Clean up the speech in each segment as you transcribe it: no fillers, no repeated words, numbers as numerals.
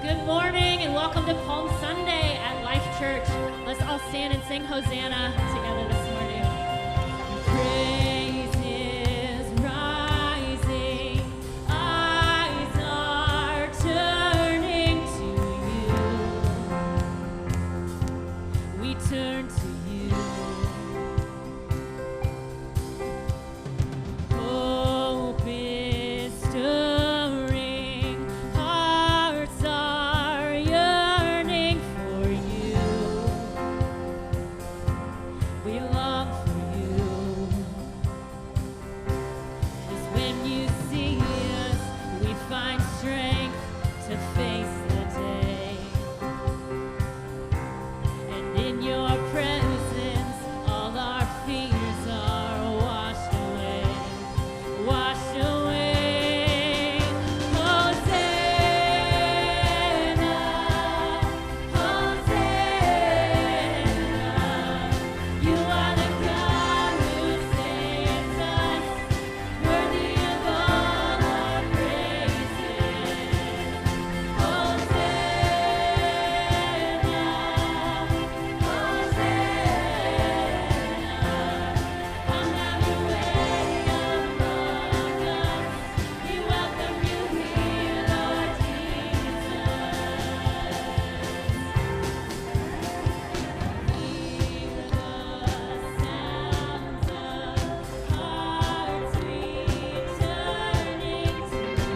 Good morning and welcome to Palm Sunday at Life Church. Let's all stand and sing Hosanna together this morning. Praise is rising, eyes are turning to you. We turn to you. Hope is stirring, hearts are yearning for you. We long for you. 'Cause when you see us, we find strength to face the day. And in your presence, all our fears are washed away. Washed away. Hosanna, Hosanna. You are the God who saves us, worthy of all our praises. Hosanna, Hosanna. Come have your way among us. We welcome you here, Lord Jesus. Hear the sounds of hearts returning to you.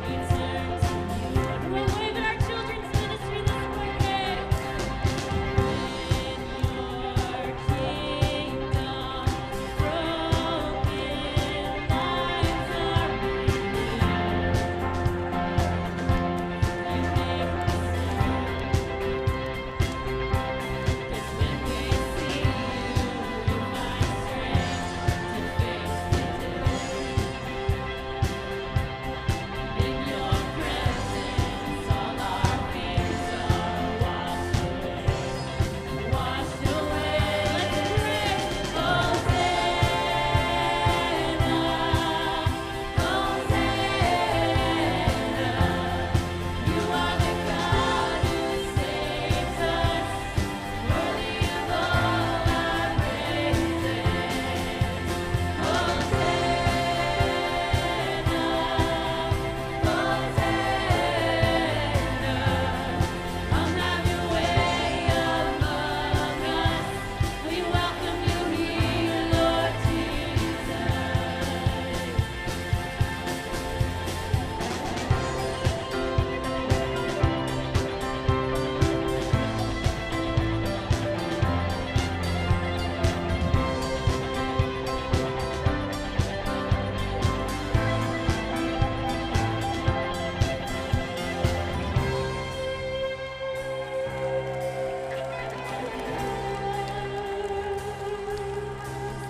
We turn to you. We're waving our children's ministry this morning. When your kingdom broken, lives are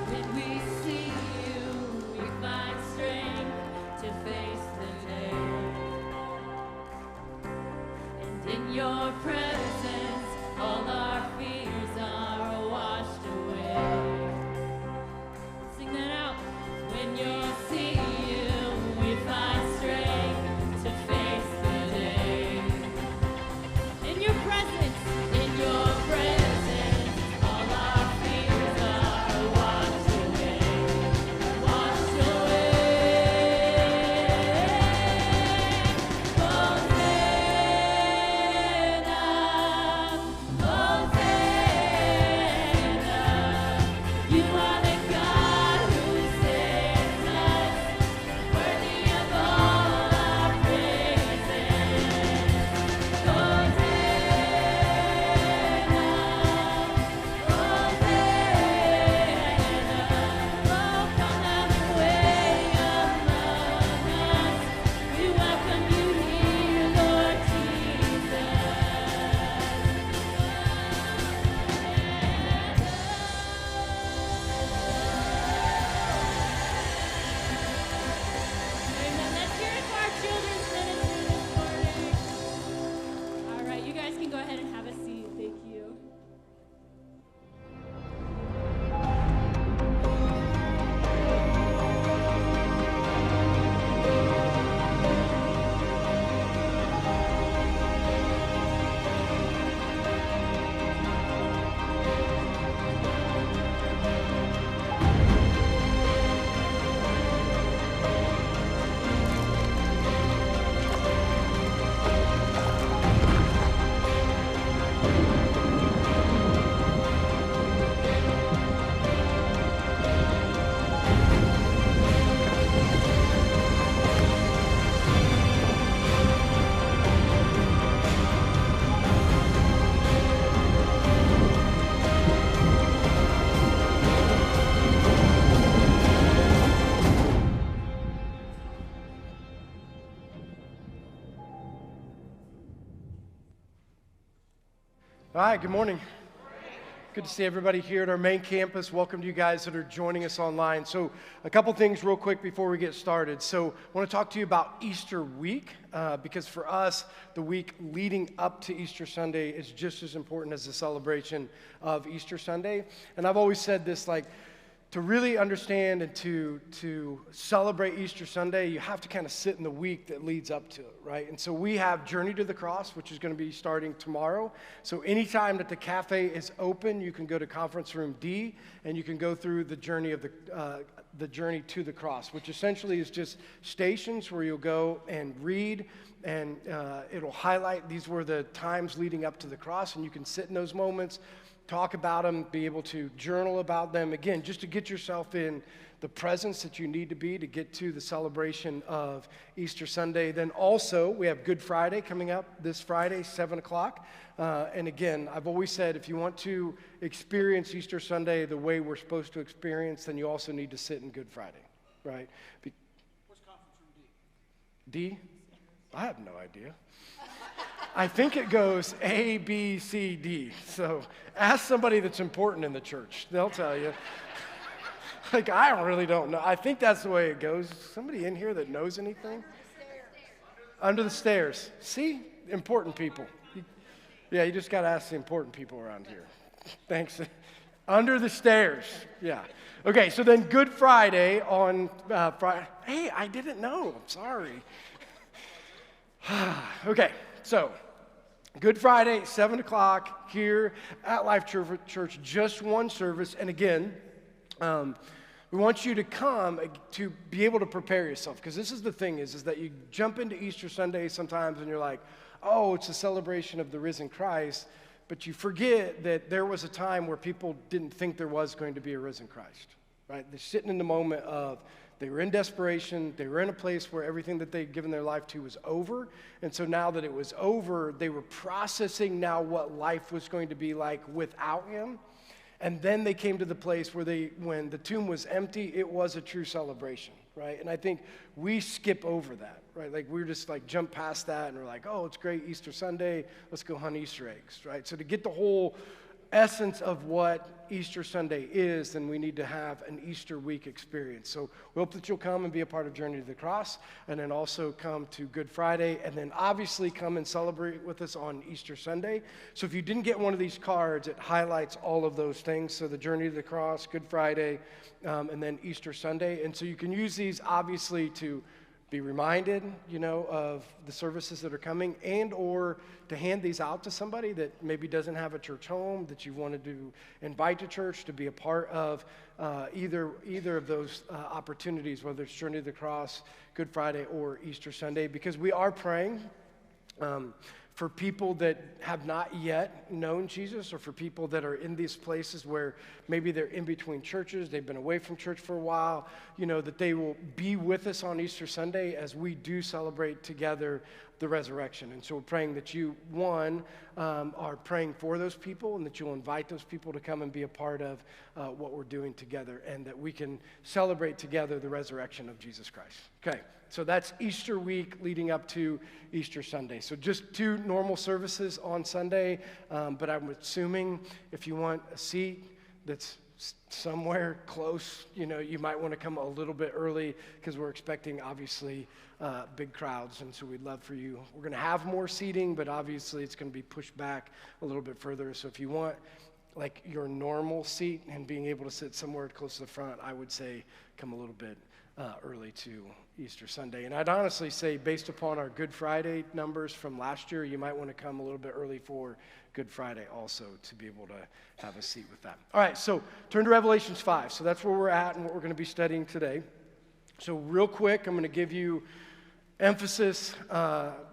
When we see you, we find strength to face the day. And in your presence, all our fears are washed away. Sing that out. When you see you, we find strength to face the day. In your presence, all our fears are washed away. Washed away. Hosanna, All right, good morning. Good to see everybody here at our main campus. Welcome to you guys that are joining us online. So a couple things real quick before we get started. So I want to talk to you about Easter week because for us, the week leading up to Easter Sunday is just as important as the celebration of Easter Sunday. And I've always said this, like, to really understand and to celebrate Easter Sunday, you have to kind of sit in the week that leads up to it, right? And so we have Journey to the Cross, which is going to be starting tomorrow. So anytime that the cafe is open, you can go to Conference Room D, and you can go through the journey of the Journey to the Cross, which essentially is just stations where you'll go and read, and it'll highlight these were the times leading up to the cross, and you can sit in those moments, talk about them, be able to journal about them, again, just to get yourself in the presence that you need to be to get to the celebration of Easter Sunday. Then also, we have Good Friday coming up this Friday, 7 o'clock. And again, I've always said if you want to experience Easter Sunday the way we're supposed to experience, then you also need to sit in Good Friday, right? What's conference room D? D? I have no idea. I think it goes A, B, C, D. So ask somebody that's important in the church. They'll tell you. Like, I really don't know. I think that's the way it goes. Somebody in here that knows anything? Under the stairs. See? Important people. Yeah, you just got to ask the important people around here. Thanks. Under the stairs. Yeah. Okay, so then Good Friday on Friday. Hey, I didn't know. I'm sorry. Okay, so Good Friday, 7 o'clock here at Life Church, just one service. And again, we want you to come to be able to prepare yourself, because this is the thing is that you jump into Easter Sunday sometimes and you're like, oh, it's a celebration of the risen Christ, but you forget that there was a time where people didn't think there was going to be a risen Christ, right? They're sitting in the moment of they were in desperation. They were in a place where everything that they'd given their life to was over. And so now that it was over, they were processing now what life was going to be like without him. And then they came to the place where when the tomb was empty, it was a true celebration, right? And I think we skip over that, right? Like we're just like jump past that and we're like, oh, it's great Easter Sunday. Let's go hunt Easter eggs, right? So to get the whole essence of what Easter Sunday is, then we need to have an Easter week experience. So we hope that you'll come and be a part of Journey to the Cross, and then also come to Good Friday, and then obviously come and celebrate with us on Easter Sunday. So if you didn't get one of these cards, it highlights all of those things. So the Journey to the Cross, Good Friday, and then Easter Sunday. And so you can use these obviously to be reminded, of the services that are coming, and or to hand these out to somebody that maybe doesn't have a church home that you wanted to invite to church to be a part of either of those opportunities, whether it's Journey to the Cross, Good Friday, or Easter Sunday, because we are praying for people that have not yet known Jesus, or for people that are in these places where maybe they're in between churches, they've been away from church for a while, that they will be with us on Easter Sunday as we do celebrate together the resurrection. And so we're praying that you, are praying for those people, and that you'll invite those people to come and be a part of what we're doing together, and that we can celebrate together the resurrection of Jesus Christ. Okay, so that's Easter week leading up to Easter Sunday. So just 2 normal services on Sunday, but I'm assuming if you want a seat that's somewhere close, you might want to come a little bit early, because we're expecting, obviously, big crowds, and so we'd love for you. We're going to have more seating, but obviously it's going to be pushed back a little bit further. So if you want like your normal seat and being able to sit somewhere close to the front, I would say come a little bit early to Easter Sunday. And I'd honestly say, based upon our Good Friday numbers from last year, you might want to come a little bit early for Good Friday also, to be able to have a seat with that. All right, so turn to Revelations 5. So that's where we're at and what we're going to be studying today. So real quick, I'm going to give you emphasis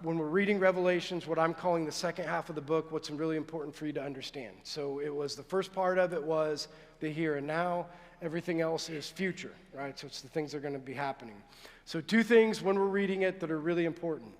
when we're reading Revelations, what I'm calling the second half of the book, what's really important for you to understand. So it was the first part of it was the here and now. Everything else is future, right? So it's the things that are going to be happening. So 2 things when we're reading it that are really important.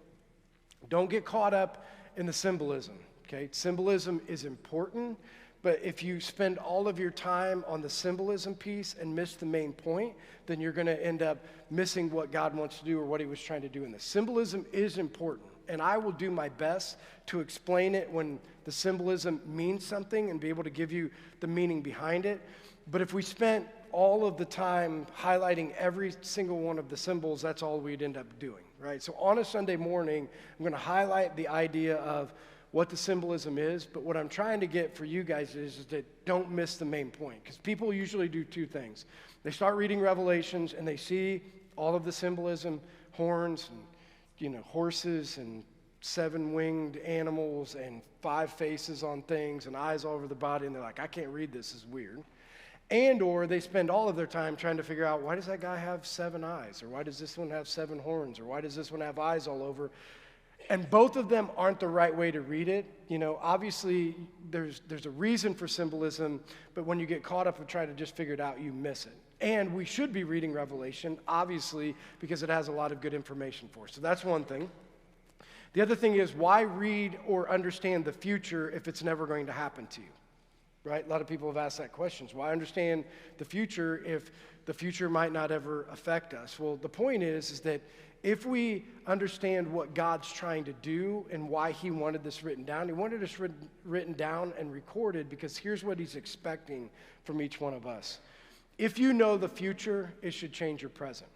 Don't get caught up in the symbolism, okay? Symbolism is important, but if you spend all of your time on the symbolism piece and miss the main point, then you're going to end up missing what God wants to do or what he was trying to do in this. Symbolism is important, and I will do my best to explain it when the symbolism means something and be able to give you the meaning behind it. But if we spent all of the time highlighting every single one of the symbols, that's all we'd end up doing, right? So on a Sunday morning, I'm going to highlight the idea of what the symbolism is, but what I'm trying to get for you guys is that don't miss the main point, because people usually do two things. They start reading Revelations and they see all of the symbolism, horns and horses and 7 winged animals and 5 faces on things and eyes all over the body, and they're like, I can't read this, it's weird. And or they spend all of their time trying to figure out, why does that guy have 7 eyes? Or why does this one have 7 horns? Or why does this one have eyes all over? And both of them aren't the right way to read it. Obviously, there's a reason for symbolism, but when you get caught up and try to just figure it out, you miss it. And we should be reading Revelation, obviously, because it has a lot of good information for us. So that's one thing. The other thing is, why read or understand the future if it's never going to happen to you? Right? A lot of people have asked that question. Why understand the future if the future might not ever affect us? Well, the point is that if we understand what God's trying to do and why he wanted this written down, he wanted this written down and recorded because here's what he's expecting from each one of us. If you know the future, it should change your present,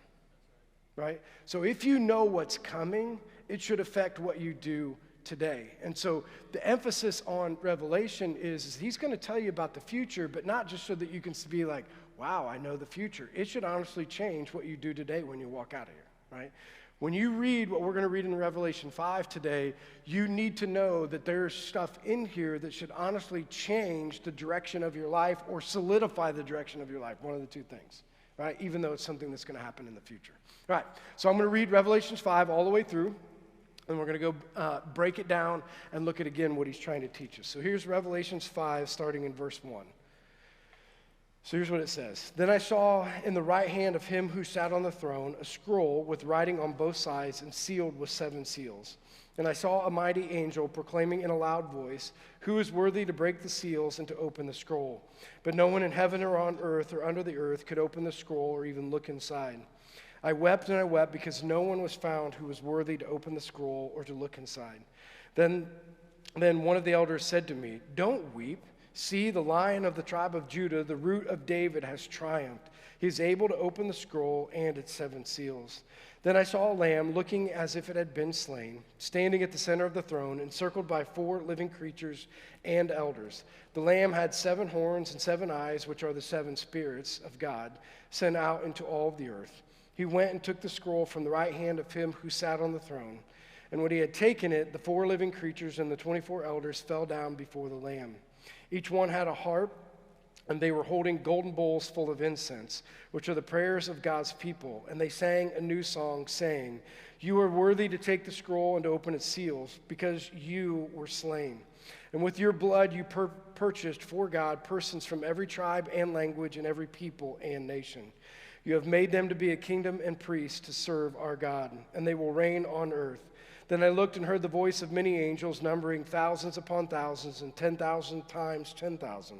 right? So if you know what's coming, it should affect what you do today. And so the emphasis on Revelation is he's going to tell you about the future, but not just so that you can be like, wow, I know the future. It should honestly change what you do today when you walk out of here, right? When you read what we're going to read in Revelation 5 today, you need to know that there's stuff in here that should honestly change the direction of your life or solidify the direction of your life, one of the two things, right? Even though it's something that's going to happen in the future. All right, so I'm going to read Revelations 5 all the way through. And we're going to go break it down and look at again what he's trying to teach us. So here's Revelations 5, starting in verse 1. So here's what it says. Then I saw in the right hand of him who sat on the throne a scroll with writing on both sides and sealed with 7 seals. And I saw a mighty angel proclaiming in a loud voice, who is worthy to break the seals and to open the scroll? But no one in heaven or on earth or under the earth could open the scroll or even look inside. I wept and I wept because no one was found who was worthy to open the scroll or to look inside. Then one of the elders said to me, don't weep. See, the Lion of the tribe of Judah, the Root of David, has triumphed. He is able to open the scroll and its 7 seals. Then I saw a lamb looking as if it had been slain, standing at the center of the throne, encircled by 4 living creatures and elders. The lamb had 7 horns and 7 eyes, which are the 7 spirits of God, sent out into all of the earth. He went and took the scroll from the right hand of him who sat on the throne. And when he had taken it, the 4 living creatures and the 24 elders fell down before the Lamb. Each one had a harp, and they were holding golden bowls full of incense, which are the prayers of God's people. And they sang a new song, saying, you are worthy to take the scroll and to open its seals, because you were slain. And with your blood you purchased for God persons from every tribe and language and every people and nation. You have made them to be a kingdom and priests to serve our God, and they will reign on earth. Then I looked and heard the voice of many angels, numbering thousands upon thousands and 10,000 times 10,000.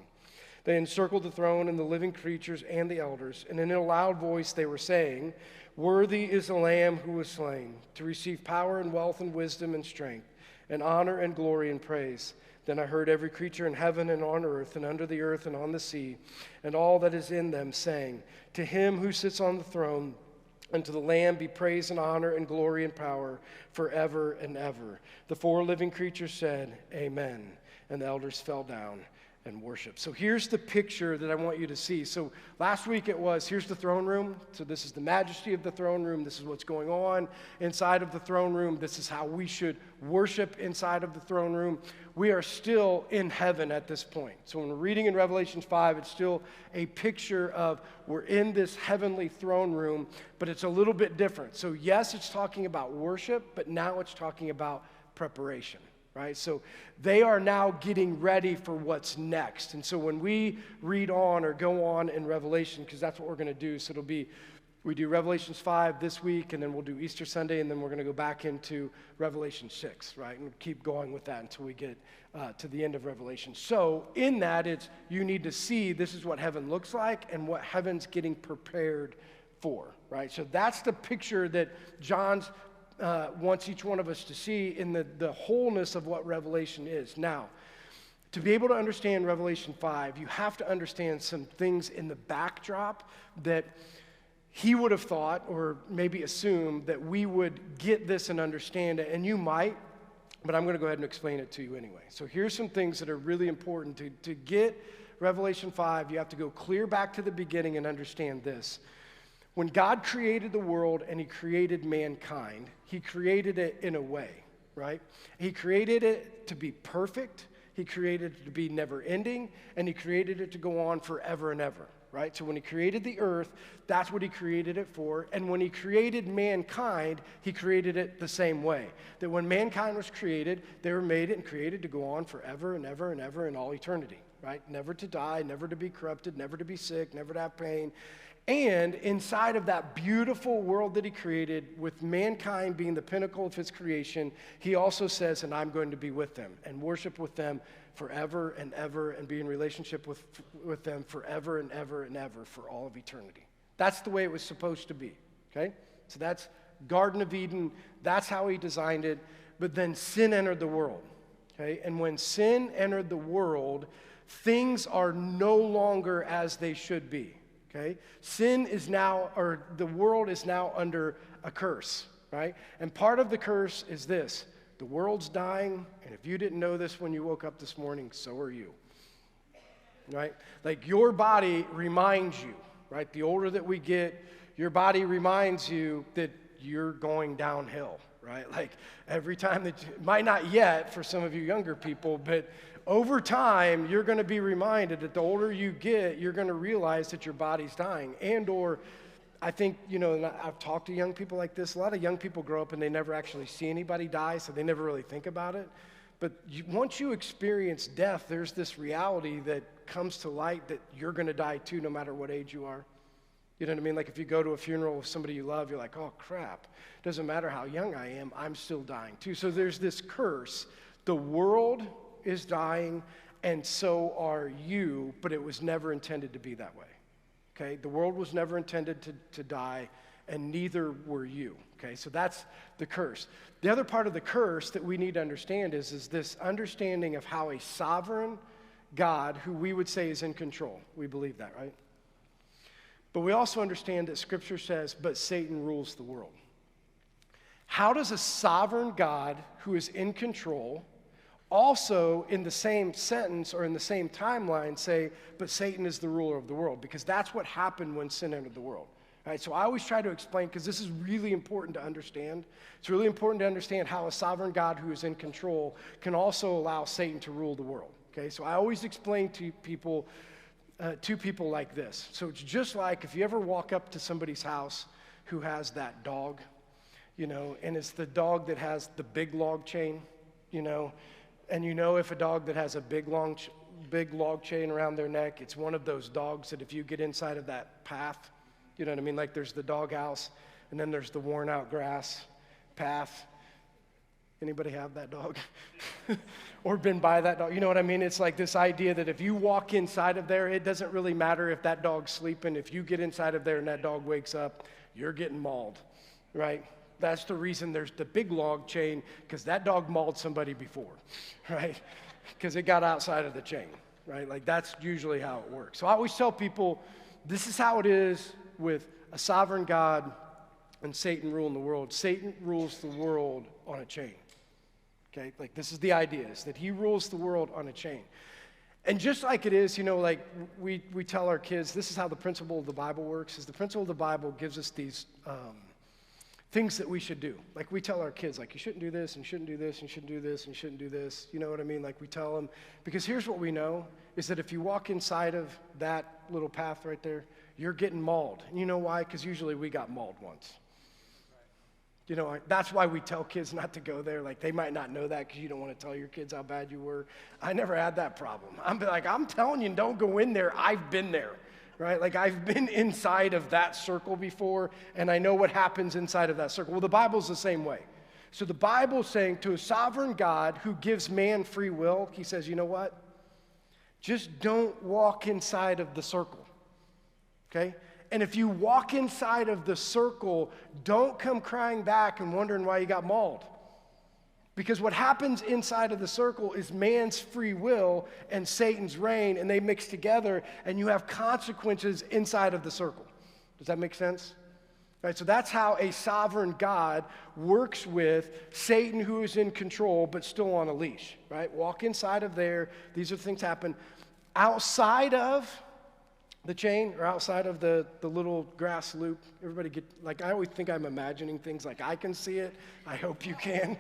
They encircled the throne and the living creatures and the elders, and in a loud voice they were saying, worthy is the Lamb who was slain, to receive power and wealth and wisdom and strength, and honor and glory and praise. Then I heard every creature in heaven and on earth and under the earth and on the sea, and all that is in them, saying, to him who sits on the throne and to the Lamb be praise and honor and glory and power forever and ever. The 4 living creatures said, amen. And the elders fell down and worship. So here's the picture that I want you to see. So last week it was, here's the throne room. So this is the majesty of the throne room. This is what's going on inside of the throne room. This is how we should worship inside of the throne room. We are still in heaven at this point. So when we're reading in Revelation 5, it's still a picture of we're in this heavenly throne room, but it's a little bit different. So yes, it's talking about worship, but now it's talking about preparation. Right? So they are now getting ready for what's next. And so when we read on or go on in Revelation, because that's what we're going to do, so it'll be, we do Revelations 5 this week, and then we'll do Easter Sunday, and then we're going to go back into Revelation 6, right? And keep going with that until we get to the end of Revelation. So in that, it's you need to see this is what heaven looks like and what heaven's getting prepared for, right? So that's the picture that John's wants each one of us to see in the wholeness of what Revelation is. Now, to be able to understand Revelation 5, you have to understand some things in the backdrop that he would have thought or maybe assumed that we would get this and understand it, and you might, but I'm going to go ahead and explain it to you anyway. So here's some things that are really important. To get Revelation 5, you have to go clear back to the beginning and understand this. When God created the world and he created mankind, he created it in a way, right? He created it to be perfect, he created it to be never-ending, and he created it to go on forever and ever, right? So when he created the earth, that's what he created it for. And when he created mankind, he created it the same way. That when mankind was created, they were made and created to go on forever and ever and ever in all eternity, right? Never to die, never to be corrupted, never to be sick, never to have pain. And inside of that beautiful world that he created, with mankind being the pinnacle of his creation, he also says, and I'm going to be with them and worship with them forever and ever and be in relationship with them forever and ever and ever for all of eternity. That's the way it was supposed to be, okay? So that's Garden of Eden. That's how he designed it. But then sin entered the world, okay? And when sin entered the world, things are no longer as they should be. Okay? Sin is now, or the world is now under a curse, right? And part of the curse is this: the world's dying, and if you didn't know this when you woke up this morning, so are you, right? Like your body reminds you, right? The older that we get, your body reminds you that you're going downhill, right? Like every time that, might not yet for some of you younger people, but over time, you're going to be reminded that the older you get, you're going to realize that your body's dying. And or, I think, and I've talked to young people like this. A lot of young people grow up and they never actually see anybody die, so they never really think about it. But once you experience death, there's this reality that comes to light that you're going to die too, no matter what age you are. You know what I mean? Like if you go to a funeral of somebody you love, you're like, oh, crap. Doesn't matter how young I am, I'm still dying too. So there's this curse. The world is dying, and so are you, but it was never intended to be that way, okay? The world was never intended to die, and neither were you, okay? So that's the curse. The other part of the curse that we need to understand is this understanding of how a sovereign God, who we would say is in control, we believe that, right? But we also understand that Scripture says, but Satan rules the world. How does a sovereign God who is in control also in the same sentence or in the same timeline say, but Satan is the ruler of the world? Because that's what happened when sin entered the world. All right, so I always try to explain, because this is really important to understand. It's really important to understand how a sovereign God who is in control can also allow Satan to rule the world. Okay, so I always explain to people like this. So it's just like if you ever walk up to somebody's house who has that dog, and it's the dog that has the big log chain, and if a dog that has a big log chain around their neck, it's one of those dogs that if you get inside of that path, you know what I mean? Like there's the dog house, and then there's the worn out grass path. Anybody have that dog? Or been by that dog? You know what I mean? It's like this idea that if you walk inside of there, it doesn't really matter if that dog's sleeping. If you get inside of there and that dog wakes up, you're getting mauled, right? That's the reason there's the big log chain, because that dog mauled somebody before, right? Because it got outside of the chain, right? Like that's usually how it works. So I always tell people, this is how it is with a sovereign God and Satan ruling the world. Satan rules the world on a chain, okay? Like this is the idea, is that he rules the world on a chain. And just like it is, like we tell our kids, this is how the principle of the Bible works, is the principle of the Bible gives us these things that we should do. Like we tell our kids, like you shouldn't do this, and you shouldn't do this, and you shouldn't do this, and you shouldn't do this. You know what I mean? Like we tell them, because here's what we know, is that if you walk inside of that little path right there, you're getting mauled. And you know why? Because usually we got mauled once. That's why we tell kids not to go there. Like they might not know that because you don't want to tell your kids how bad you were. I never had that problem. I'm telling you, don't go in there. I've been there. Right? Like I've been inside of that circle before, and I know what happens inside of that circle. Well, the Bible's the same way. So the Bible's saying to a sovereign God who gives man free will, he says, you know what? Just don't walk inside of the circle, okay? And if you walk inside of the circle, don't come crying back and wondering why you got mauled. Because what happens inside of the circle is man's free will and Satan's reign, and they mix together, and you have consequences inside of the circle. Does that make sense? Right, so that's how a sovereign God works with Satan, who is in control but still on a leash, right? Walk inside of there. These are things happen. Outside of the chain or outside of the little grass loop, everybody get, like, I always think I'm imagining things like I can see it. I hope you can.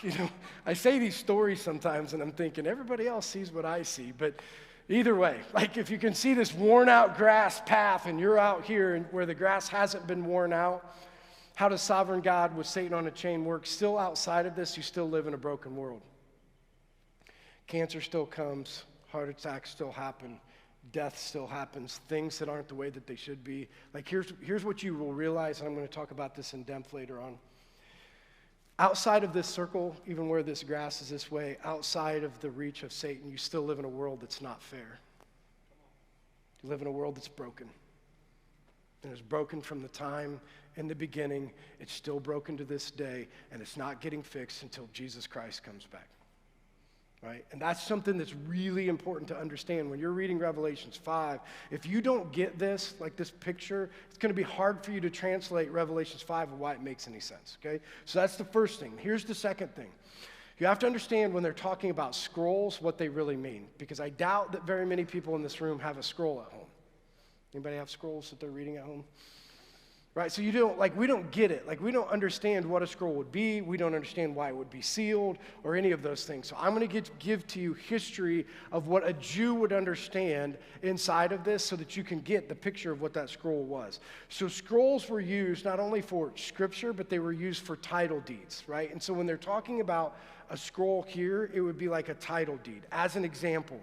You know, I say these stories sometimes and I'm thinking everybody else sees what I see, but either way, like if you can see this worn out grass path and you're out here and where the grass hasn't been worn out, how does sovereign God with Satan on a chain work? Still outside of this, you still live in a broken world. Cancer still comes, heart attacks still happen, death still happens, things that aren't the way that they should be. Like here's what you will realize, and I'm going to talk about this in depth later on. Outside of this circle, even where this grass is this way, outside of the reach of Satan, you still live in a world that's not fair. You live in a world that's broken. And it's broken from the time in the beginning. It's still broken to this day, and it's not getting fixed until Jesus Christ comes back. Right? And that's something that's really important to understand. When you're reading Revelations 5, if you don't get this, like this picture, it's going to be hard for you to translate Revelations 5 and why it makes any sense, okay? So that's the first thing. Here's the second thing. You have to understand when they're talking about scrolls, what they really mean, because I doubt that very many people in this room have a scroll at home. Anybody have scrolls that they're reading at home? Right, so we don't get it. Like, we don't understand what a scroll would be. We don't understand why it would be sealed or any of those things. So I'm going to give to you history of what a Jew would understand inside of this so that you can get the picture of what that scroll was. So scrolls were used not only for scripture, but they were used for title deeds, right? And so when they're talking about a scroll here, it would be like a title deed. As an example,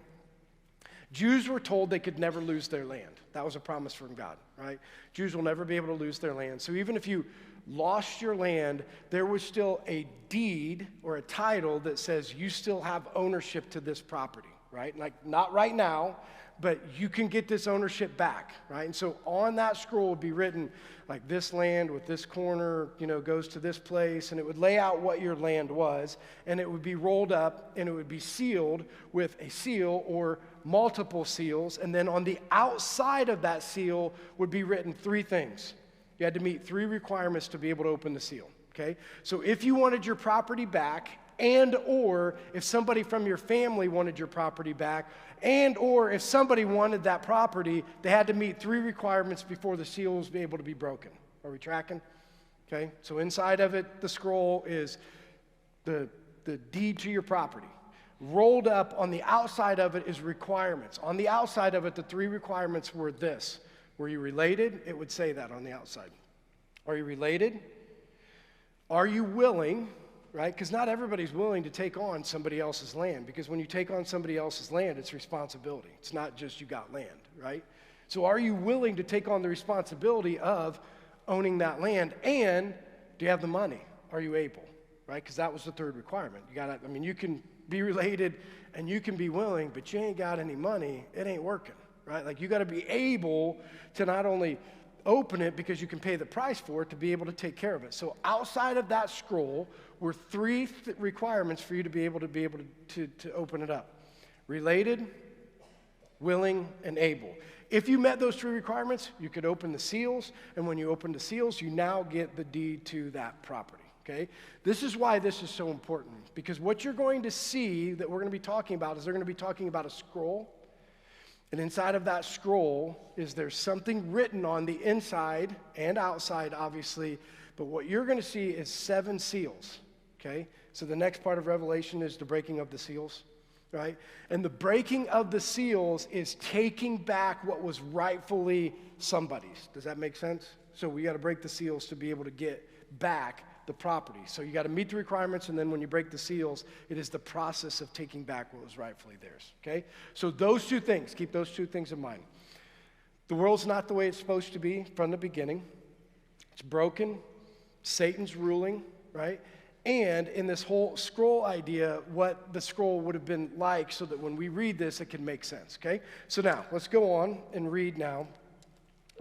Jews were told they could never lose their land. That was a promise from God, right? Jews will never be able to lose their land. So even if you lost your land, there was still a deed or a title that says you still have ownership to this property, right? Like, not right now, but you can get this ownership back, right? And so on that scroll would be written, like, this land with this corner, goes to this place, and it would lay out what your land was, and it would be rolled up, and it would be sealed with a seal or multiple seals, and then on the outside of that seal would be written three things. You had to meet three requirements to be able to open the seal, okay? So if you wanted your property back, and or if somebody from your family wanted your property back, and or if somebody wanted that property, they had to meet three requirements before the seal was able to be broken. Are we tracking? Okay, so inside of it, the scroll is the deed to your property. Rolled up on the outside of it is requirements. On the outside of it, the three requirements were this. Were you related? It would say that on the outside. Are you related? Are you willing? Right? Because not everybody's willing to take on somebody else's land, because when you take on somebody else's land, it's responsibility. It's not just you got land, right? So are you willing to take on the responsibility of owning that land, and do you have the money? Are you able? Right? Because that was the third requirement. You can be related and you can be willing, but you ain't got any money, it ain't working, right? Like, you got to be able to not only open it because you can pay the price for it, to be able to take care of it. So outside of that scroll were three requirements for you to be able to open it up. Related, willing, and able. If you met those three requirements, you could open the seals, and when you open the seals, you now get the deed to that property, okay? This is why this is so important, because what you're going to see that we're going to be talking about is they're going to be talking about a scroll. And inside of that scroll there's something written on the inside and outside, obviously, but what you're going to see is 7 seals, okay? So the next part of Revelation is the breaking of the seals, right? And the breaking of the seals is taking back what was rightfully somebody's. Does that make sense? So we got to break the seals to be able to get back the property. So you got to meet the requirements, and then when you break the seals, it is the process of taking back what was rightfully theirs, okay? So those two things, keep those two things in mind. The world's not the way it's supposed to be from the beginning. It's broken. Satan's ruling, right? And in this whole scroll idea, what the scroll would have been like, so that when we read this, it can make sense, okay? So now, let's go on and read now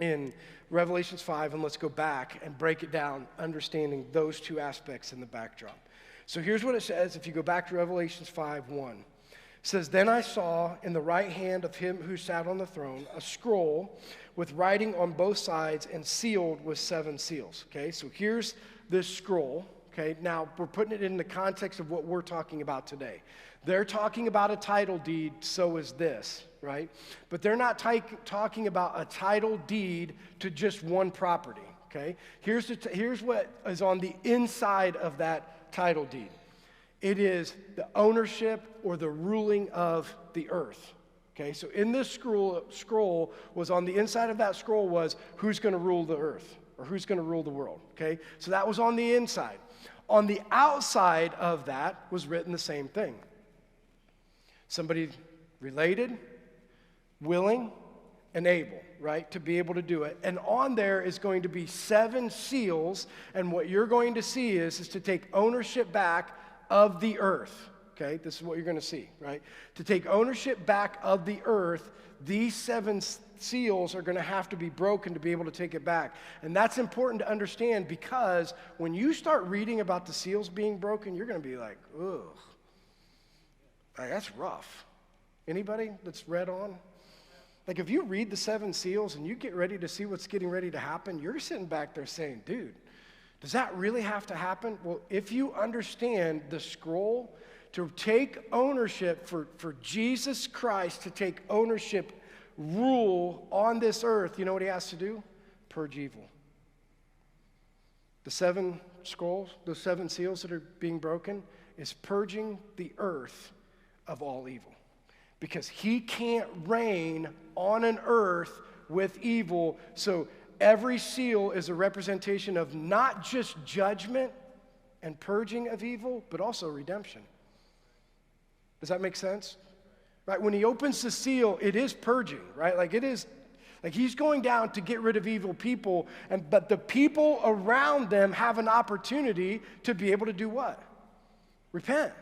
in Revelations 5, and let's go back and break it down, understanding those two aspects in the backdrop. So here's what it says if you go back to Revelations 5:1. It says, "Then I saw in the right hand of him who sat on the throne a scroll with writing on both sides and sealed with 7 seals." Okay, so here's this scroll. Okay, now we're putting it in the context of what we're talking about today. They're talking about a title deed, so is this, right? But they're not talking about a title deed to just one property, okay? Here's what is on the inside of that title deed. It is the ownership or the ruling of the earth, okay? So in this scroll was on the inside of that scroll was who's going to rule the earth or who's going to rule the world, okay? So that was on the inside. On the outside of that was written the same thing. Somebody related, willing, and able, right, to be able to do it. And on there is going to be 7 seals, and what you're going to see is to take ownership back of the earth, okay? This is what you're going to see, right? To take ownership back of the earth, these 7 seals are going to have to be broken to be able to take it back. And that's important to understand because when you start reading about the seals being broken, you're going to be like, ugh. Like, that's rough. Anybody that's read on? Like, if you read the 7 seals and you get ready to see what's getting ready to happen, you're sitting back there saying, dude, does that really have to happen? Well, if you understand the scroll, to take ownership for Jesus Christ, to take ownership, rule on this earth, you know what he has to do? Purge evil. The 7 scrolls, those 7 seals that are being broken, is purging the earth of all evil. Because he can't reign on an earth with evil. So every seal is a representation of not just judgment and purging of evil, but also redemption. Does that make sense? Right? When he opens the seal, it is purging, right? Like it is, like he's going down to get rid of evil people, but the people around them have an opportunity to be able to do what? Repent.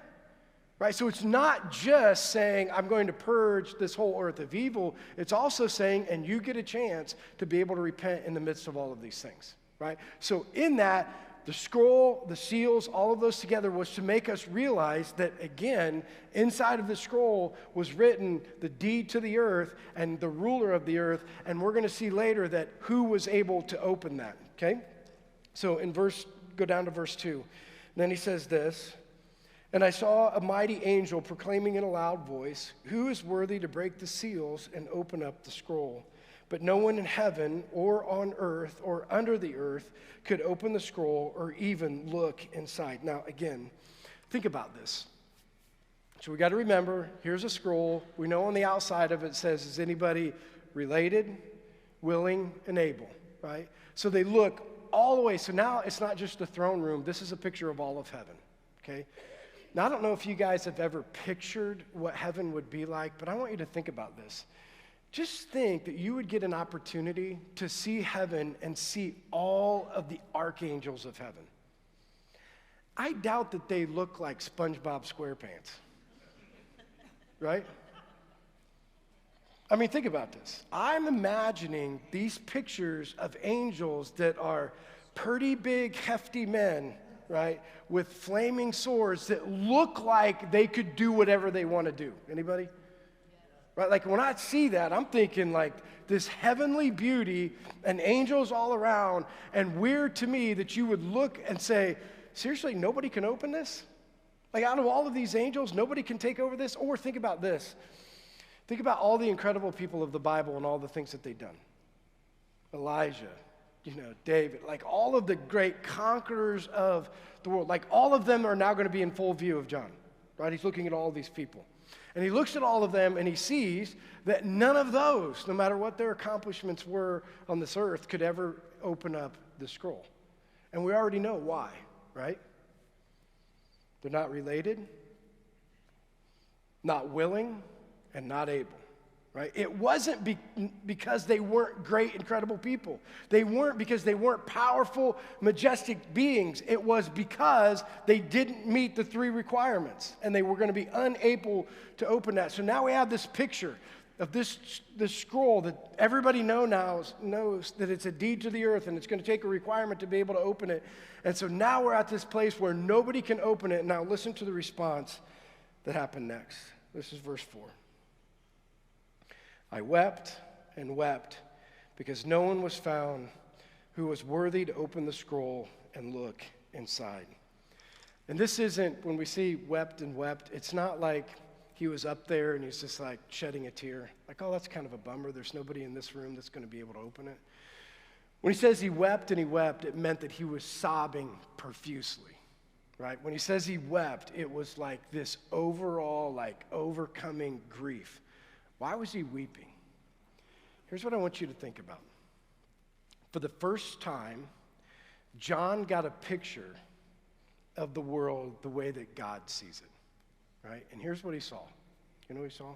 Right, so it's not just saying, I'm going to purge this whole earth of evil. It's also saying, and you get a chance to be able to repent in the midst of all of these things, right? So in that, the scroll, the seals, all of those together was to make us realize that, again, inside of the scroll was written the deed to the earth and the ruler of the earth, and we're going to see later that who was able to open that, okay? So go down to verse 2. And then he says this, "And I saw a mighty angel proclaiming in a loud voice, 'Who is worthy to break the seals and open up the scroll?' But no one in heaven or on earth or under the earth could open the scroll or even look inside." Now, again, think about this. So we got to remember, here's a scroll. We know on the outside of it says, is anybody related, willing, and able, right? So they look all the way. So now it's not just the throne room. This is a picture of all of heaven, okay? Now, I don't know if you guys have ever pictured what heaven would be like, but I want you to think about this. Just think that you would get an opportunity to see heaven and see all of the archangels of heaven. I doubt that they look like SpongeBob SquarePants, right? I mean, think about this. I'm imagining these pictures of angels that are pretty big, hefty men, right, with flaming swords that look like they could do whatever they want to do. Anybody? Right, like when I see that, I'm thinking like this heavenly beauty and angels all around, and weird to me that you would look and say, seriously, nobody can open this? Like out of all of these angels, nobody can take over this? Or think about this. Think about all the incredible people of the Bible and all the things that they've done. Elijah, David, like all of the great conquerors of the world, like all of them are now going to be in full view of John, right? He's looking at all these people. And he looks at all of them and he sees that none of those, no matter what their accomplishments were on this earth, could ever open up the scroll. And we already know why, right? They're not related, not willing, and not able. Right? It wasn't because they weren't great, incredible people. They weren't because they weren't powerful, majestic beings. It was because they didn't meet the 3 requirements, and they were going to be unable to open that. So now we have this picture. of this scroll that everybody knows that it's a deed to the earth and it's going to take a requirement to be able to open it. And so now we're at this place where nobody can open it. Now listen to the response that happened next. This is verse 4. I wept and wept because no one was found who was worthy to open the scroll and look inside. And this isn't, when we see wept and wept, it's not like he was up there and he's just like shedding a tear. Like, oh, that's kind of a bummer. There's nobody in this room that's going to be able to open it. When he says he wept and he wept, it meant that he was sobbing profusely, right? When he says he wept, it was like this overall, like overcoming grief. Why was he weeping? Here's what I want you to think about. For the first time, John got a picture of the world the way that God sees it, right? And here's what he saw. You know what he saw?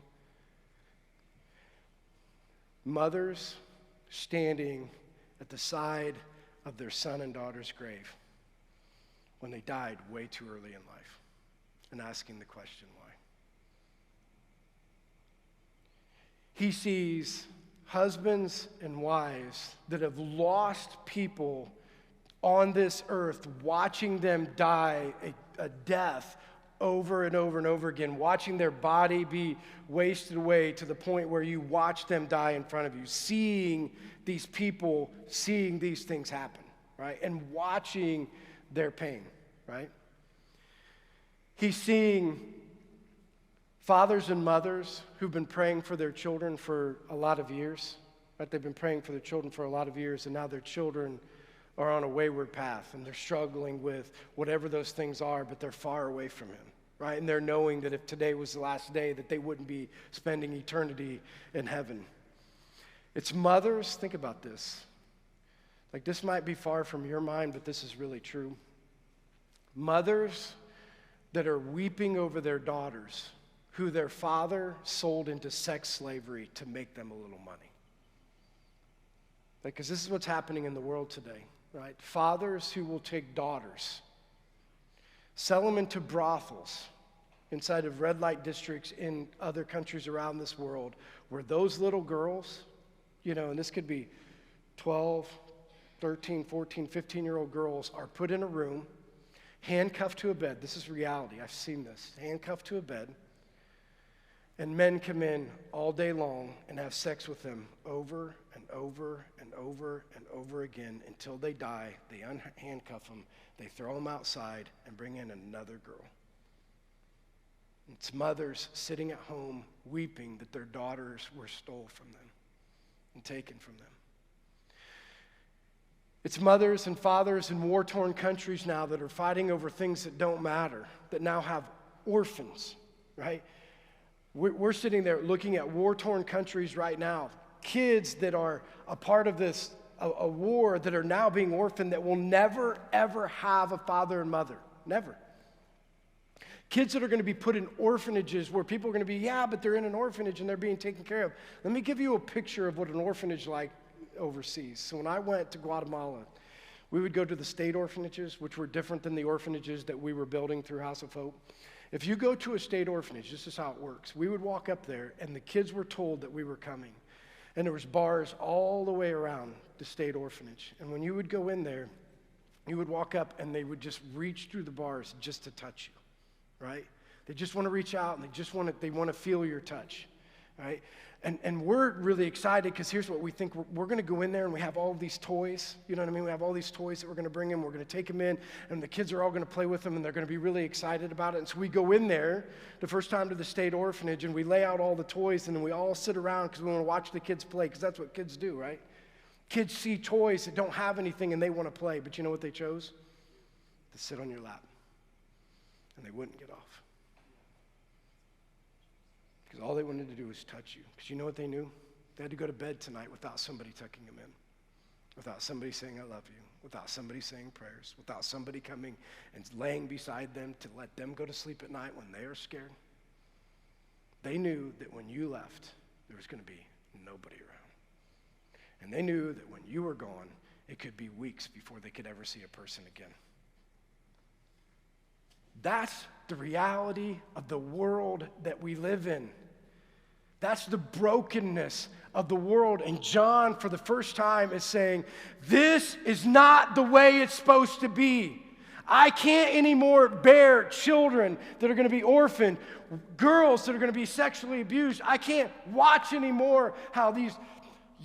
Mothers standing at the side of their son and daughter's grave when they died way too early in life and asking the question why. He sees husbands and wives that have lost people on this earth, watching them die a death over and over and over again, watching their body be wasted away to the point where you watch them die in front of you, seeing these people, seeing these things happen, right? And watching their pain, right? He's seeing fathers and mothers who've been praying for their children for a lot of years, right? They've been praying for their children for a lot of years, and now their children are on a wayward path, and they're struggling with whatever those things are, but they're far away from him, right? And they're knowing that if today was the last day, that they wouldn't be spending eternity in heaven. It's mothers, think about this. Like, this might be far from your mind, but this is really true. Mothers that are weeping over their daughters who their father sold into sex slavery to make them a little money. Because this is what's happening in the world today, right? Fathers who will take daughters, sell them into brothels inside of red light districts in other countries around this world, where those little girls, you know, and this could be 12, 13, 14, 15-year-old girls, are put in a room, handcuffed to a bed. This is reality. I've seen this. Handcuffed to a bed. And men come in all day long and have sex with them over and over and over and over again until they die. They unhandcuff them, they throw them outside, and bring in another girl. It's mothers sitting at home weeping that their daughters were stolen from them and taken from them. It's mothers and fathers in war-torn countries now that are fighting over things that don't matter, that now have orphans, right? We're sitting there looking at war-torn countries right now, kids that are a part of this, a war that are now being orphaned that will never, ever have a father and mother. Never. Kids that are going to be put in orphanages where people are going to be, yeah, but they're in an orphanage and they're being taken care of. Let me give you a picture of what an orphanage like overseas. So when I went to Guatemala, we would go to the state orphanages, which were different than the orphanages that we were building through House of Hope. If you go to a state orphanage, this is how it works. We would walk up there, and the kids were told that we were coming. And there was bars all the way around the state orphanage. And when you would go in there, you would walk up, and they would just reach through the bars just to touch you, right? They just want to reach out, and they want to feel your touch, right? And we're really excited because here's what we think. We're going to go in there and we have all these toys. You know what I mean? We have all these toys that we're going to bring in. We're going to take them in, and the kids are all going to play with them, and they're going to be really excited about it. And so we go in there the first time to the state orphanage, and we lay out all the toys, and then we all sit around because we want to watch the kids play, because that's what kids do, right? Kids see toys that don't have anything, and they want to play. But you know what they chose? To sit on your lap. And they wouldn't get off. Because all they wanted to do was touch you. Because you know what they knew? They had to go to bed tonight without somebody tucking them in, without somebody saying, I love you, without somebody saying prayers, without somebody coming and laying beside them to let them go to sleep at night when they are scared. They knew that when you left, there was going to be nobody around. And they knew that when you were gone, it could be weeks before they could ever see a person again. That's the reality of the world that we live in. That's the brokenness of the world. And John, for the first time, is saying, this is not the way it's supposed to be. I can't anymore bear children that are going to be orphaned, girls that are going to be sexually abused. I can't watch anymore how these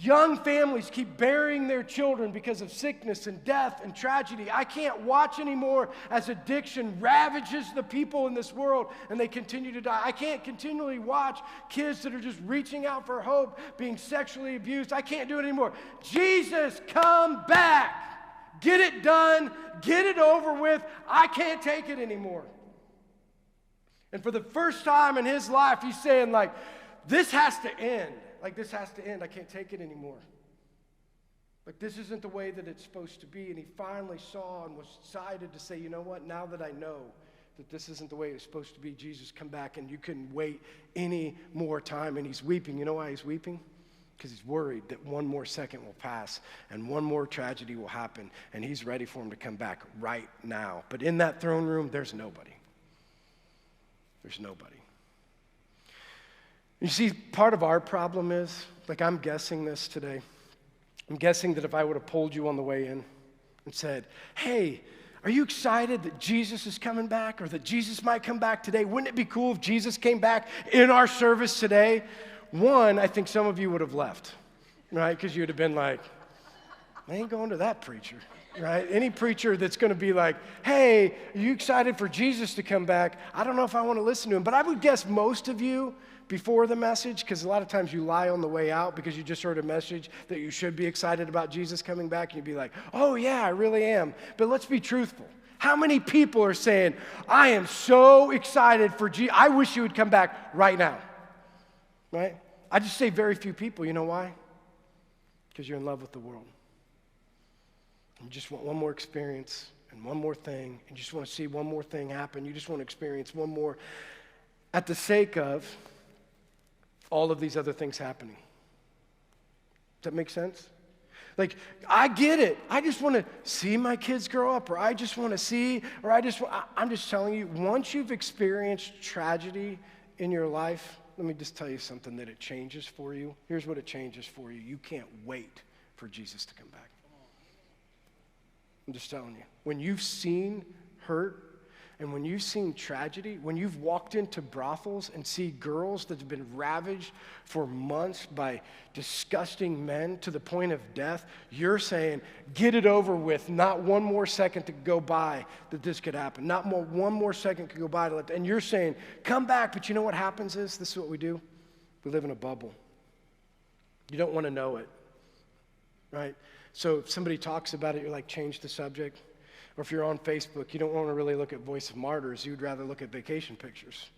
young families keep burying their children because of sickness and death and tragedy. I can't watch anymore as addiction ravages the people in this world and they continue to die. I can't continually watch kids that are just reaching out for hope being sexually abused. I can't do it anymore. Jesus, come back. Get it done. Get it over with. I can't take it anymore. And for the first time in his life, he's saying, like, this has to end. Like, this has to end. I can't take it anymore. Like, this isn't the way that it's supposed to be. And he finally saw and was decided to say, you know what? Now that I know that this isn't the way it's supposed to be, Jesus, come back and you couldn't wait any more time. And he's weeping. You know why he's weeping? Because he's worried that one more second will pass and one more tragedy will happen. And he's ready for him to come back right now. But in that throne room, there's nobody. There's nobody. You see, part of our problem is, like, I'm guessing this today. I'm guessing that if I would have pulled you on the way in and said, hey, are you excited that Jesus is coming back or that Jesus might come back today? Wouldn't it be cool if Jesus came back in our service today? One, I think some of you would have left, right? Because you'd have been like, I ain't going to that preacher, right? Any preacher that's going to be like, hey, are you excited for Jesus to come back? I don't know if I want to listen to him. But I would guess most of you before the message, because a lot of times you lie on the way out because you just heard a message that you should be excited about Jesus coming back, and you'd be like, oh yeah, I really am. But let's be truthful. How many people are saying, I am so excited for Jesus. I wish you would come back right now. Right? I just say very few people. You know why? Because you're in love with the world. You just want one more experience and one more thing. And you just want to see one more thing happen. You just want to experience one more at the sake of all of these other things happening. Does that make sense? Like, I get it. I just want to see my kids grow up, or I just want to see, or I'm just telling you, once you've experienced tragedy in your life, let me just tell you something that it changes for you. Here's what it changes for you. You can't wait for Jesus to come back. I'm just telling you. When you've seen hurt and when you've seen tragedy, when you've walked into brothels and see girls that have been ravaged for months by disgusting men to the point of death, you're saying, get it over with. Not one more second to go by that this could happen. One more second could go by. And you're saying, come back. But you know what happens is, this is what we do. We live in a bubble. You don't want to know it, right? So if somebody talks about it, you're like, change the subject. Or if you're on Facebook, you don't want to really look at Voice of Martyrs. You'd rather look at vacation pictures,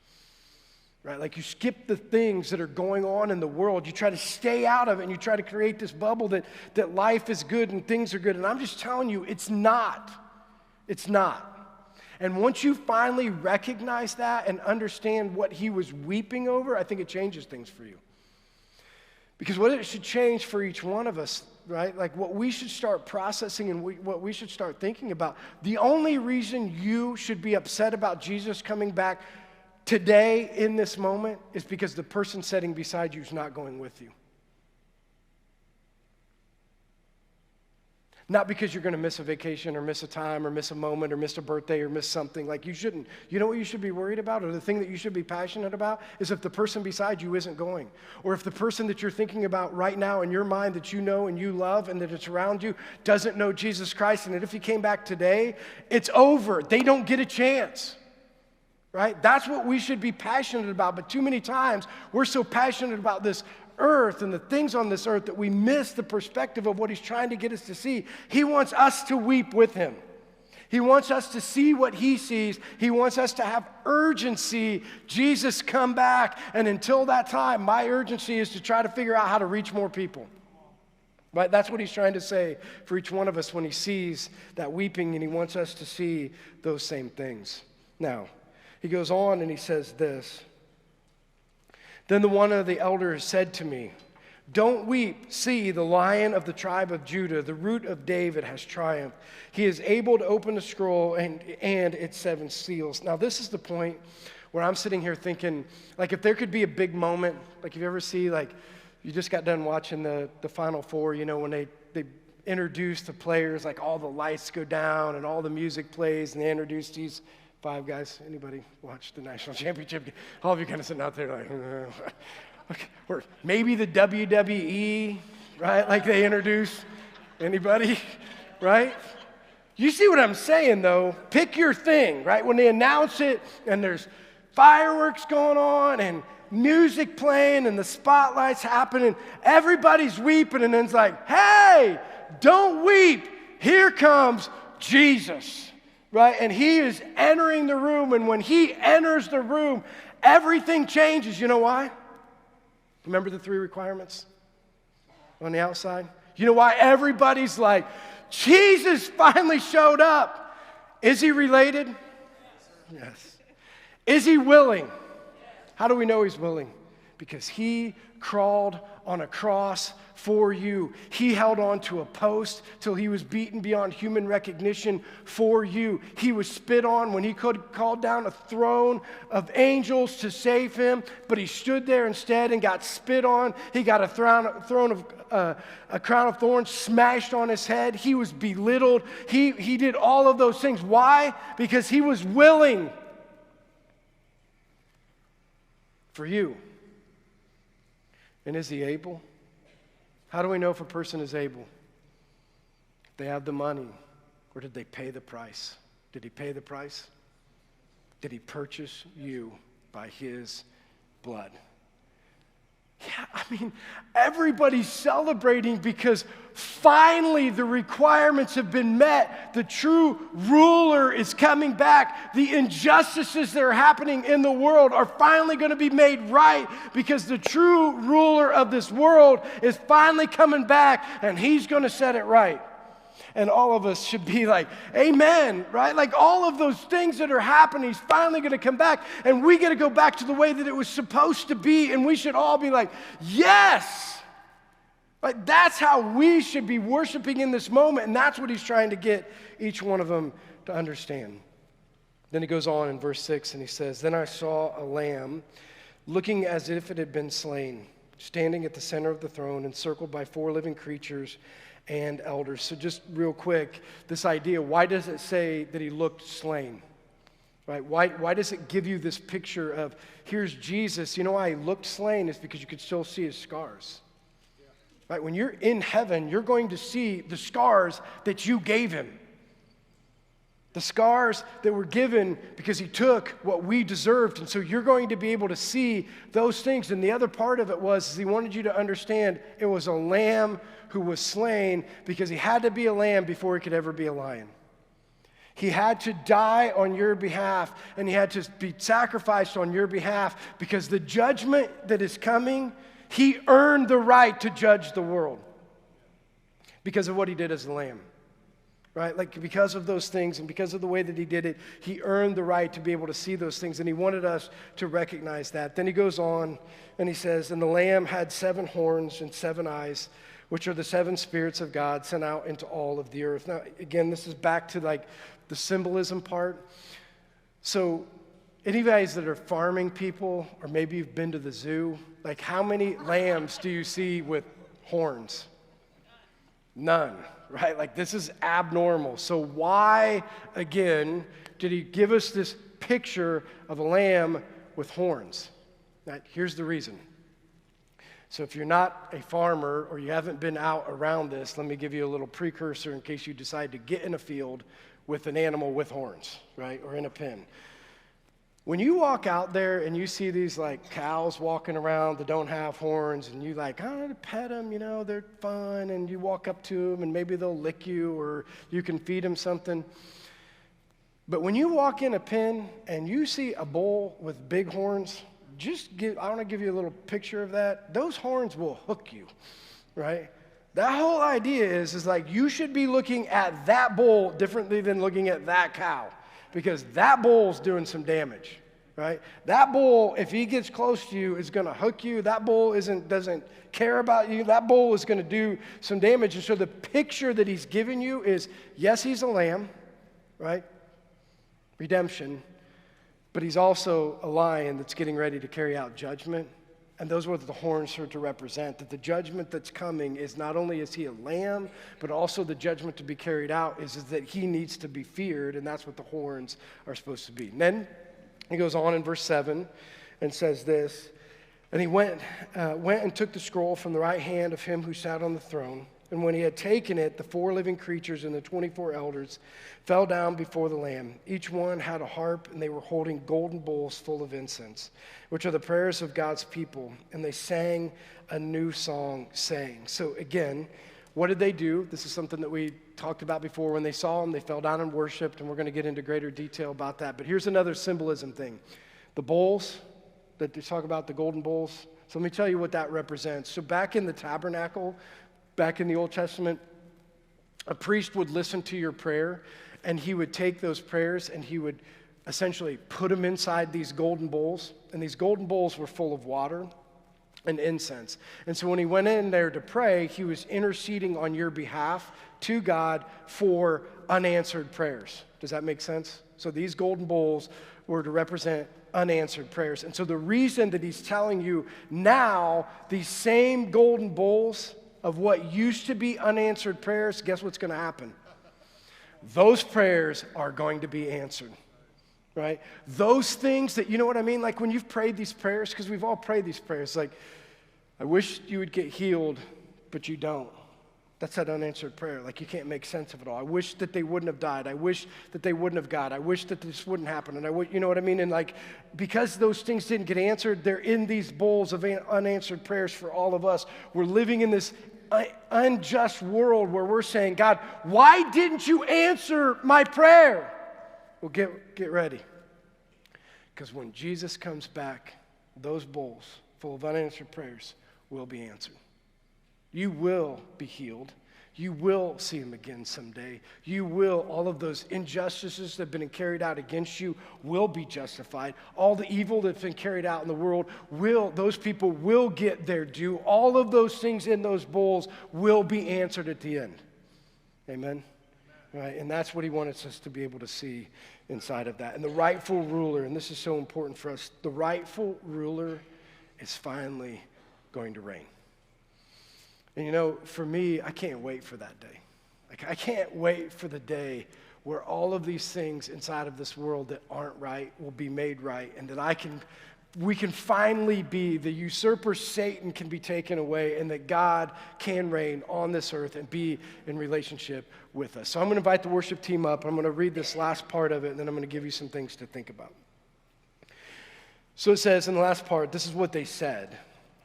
right? Like, you skip the things that are going on in the world. You try to stay out of it, and you try to create this bubble that life is good and things are good. And I'm just telling you, it's not. It's not. And once you finally recognize that and understand what he was weeping over, I think it changes things for you. Because what it should change for each one of us, right? Like, what we should start processing and what we should start thinking about, the only reason you should be upset about Jesus coming back today in this moment is because the person sitting beside you is not going with you. Not because you're going to miss a vacation or miss a time or miss a moment or miss a birthday or miss something. Like, you shouldn't. You know what you should be worried about, or the thing that you should be passionate about, is if the person beside you isn't going. Or if the person that you're thinking about right now in your mind that you know and you love and that it's around you doesn't know Jesus Christ, and that if he came back today, it's over. They don't get a chance. Right? That's what we should be passionate about. But too many times, we're so passionate about this earth and the things on this earth that we miss the perspective of what he's trying to get us to see. He wants us to weep with him. He wants us to see what he sees. He wants us to have urgency. Jesus, come back. And until that time, my urgency is to try to figure out how to reach more people. Right? That's what he's trying to say for each one of us when he sees that weeping, and he wants us to see those same things. Now, he goes on and he says this. Then one of the elders said to me, don't weep. See, the Lion of the tribe of Judah, the Root of David, has triumphed. He is able to open the scroll and its 7 seals. Now, this is the point where I'm sitting here thinking, like, if there could be a big moment, like, if you ever see, like, you just got done watching the Final Four, you know, when they introduce the players, like, all the lights go down and all the music plays, and they introduce these 5 guys. Anybody watch the national championship game? All of you kind of sitting out there like, okay. Or maybe the WWE, right? Like, they introduce anybody, right? You see what I'm saying, though? Pick your thing, right? When they announce it and there's fireworks going on and music playing and the spotlights happening, everybody's weeping, and then it's like, hey, don't weep. Here comes Jesus, right? And he is entering the room, and when he enters the room, everything changes. You know why? Remember the 3 requirements on the outside? You know why everybody's like, Jesus finally showed up? Is he related? Yes. Is he willing? How do we know he's willing? Because he crawled on a cross for you. He held on to a post till he was beaten beyond human recognition for you. He was spit on when he could call down a throne of angels to save him, but he stood there instead and got spit on. He got a crown of thorns smashed on his head. He was belittled. He did all of those things. Why? Because he was willing for you. And is he able? How do we know if a person is able? They have the money, or did they pay the price? Did he pay the price? Did he purchase you by his blood? Yeah, I mean, everybody's celebrating because finally the requirements have been met. The true ruler is coming back. The injustices that are happening in the world are finally going to be made right because the true ruler of this world is finally coming back, and he's going to set it right. And all of us should be like, amen, right? Like, all of those things that are happening, he's finally going to come back, and we got to go back to the way that it was supposed to be, and we should all be like, yes! Like, that's how we should be worshiping in this moment, and that's what he's trying to get each one of them to understand. Then he goes on in verse 6, and he says, then I saw a lamb looking as if it had been slain, standing at the center of the throne, encircled by 4 living creatures and elders. So just real quick, this idea, why does it say that he looked slain? Right? Why does it give you this picture of, here's Jesus? You know why he looked slain? Is because you could still see his scars. Right? When you're in heaven, you're going to see the scars that you gave him. The scars that were given because he took what we deserved. And so you're going to be able to see those things. And the other part of it was he wanted you to understand it was a lamb who was slain because he had to be a lamb before he could ever be a lion. He had to die on your behalf, and he had to be sacrificed on your behalf because the judgment that is coming, he earned the right to judge the world because of what he did as a lamb. Right? Like, because of those things and because of the way that he did it, he earned the right to be able to see those things, and he wanted us to recognize that. Then he goes on and he says, and the lamb had 7 horns and 7 eyes, which are the 7 spirits of God sent out into all of the earth. Now, again, this is back to like the symbolism part. So any of you guys that are farming people, or maybe you've been to the zoo, like, how many lambs do you see with horns? None, right? Like, this is abnormal. So why, again, did he give us this picture of a lamb with horns? Now, here's the reason. So if you're not a farmer or you haven't been out around this, let me give you a little precursor in case you decide to get in a field with an animal with horns, right, or in a pen. When you walk out there and you see these like cows walking around that don't have horns, and you like, oh, pet them, you know, they're fun, and you walk up to them and maybe they'll lick you or you can feed them something. But when you walk in a pen and you see a bull with big horns, I want to give you a little picture of that. Those horns will hook you, right? That whole idea is like you should be looking at that bull differently than looking at that cow, because that bull's doing some damage, right? That bull, if he gets close to you, is going to hook you. That bull doesn't care about you. That bull is going to do some damage. And so the picture that he's giving you is, yes, he's a lamb, right? Redemption. but he's also a lion that's getting ready to carry out judgment. And those are what the horns are to represent, that the judgment that's coming is not only is he a lamb, but also the judgment to be carried out is that he needs to be feared, and that's what the horns are supposed to be. And then he goes on in verse 7 and says this, and he went and took the scroll from the right hand of him who sat on the throne. And when he had taken it, the 4 living creatures and the 24 elders fell down before the Lamb. Each one had a harp, and they were holding golden bowls full of incense, which are the prayers of God's people. And they sang a new song, saying. So again, what did they do? This is something that we talked about before. When they saw him, they fell down and worshiped, and we're going to get into greater detail about that. But here's another symbolism thing. The bowls that they talk about, the golden bowls. So let me tell you what that represents. So back in the tabernacle, back in the Old Testament, a priest would listen to your prayer, and he would take those prayers and he would essentially put them inside these golden bowls. And these golden bowls were full of water and incense. And so when he went in there to pray, he was interceding on your behalf to God for unanswered prayers. Does that make sense? So these golden bowls were to represent unanswered prayers. And so the reason that he's telling you now, these same golden bowls of what used to be unanswered prayers, guess what's going to happen? Those prayers are going to be answered, right? Those things that, you know what I mean? Like when you've prayed these prayers, because we've all prayed these prayers, like, I wish you would get healed, but you don't. That's that unanswered prayer. Like you can't make sense of it all. I wish that they wouldn't have died. I wish that they wouldn't have got. I wish that this wouldn't happen. And you know what I mean? And like, because those things didn't get answered, they're in these bowls of unanswered prayers for all of us. We're living in this unjust world where we're saying, God, why didn't you answer my prayer? Well, get ready. Because when Jesus comes back, those bowls full of unanswered prayers will be answered. You will be healed. You will see him again someday. You will, all of those injustices that have been carried out against you will be justified. All the evil that's been carried out in the world those people will get their due. All of those things in those bowls will be answered at the end. Amen? Right? And that's what he wants us to be able to see inside of that. And the rightful ruler, and this is so important for us, the rightful ruler is finally going to reign. And you know, for me, I can't wait for that day. Like, I can't wait for the day where all of these things inside of this world that aren't right will be made right, and that we can finally be, the usurper Satan can be taken away, and that God can reign on this earth and be in relationship with us. So I'm going to invite the worship team up. I'm going to read this last part of it, and then I'm going to give you some things to think about. So it says in the last part, this is what they said.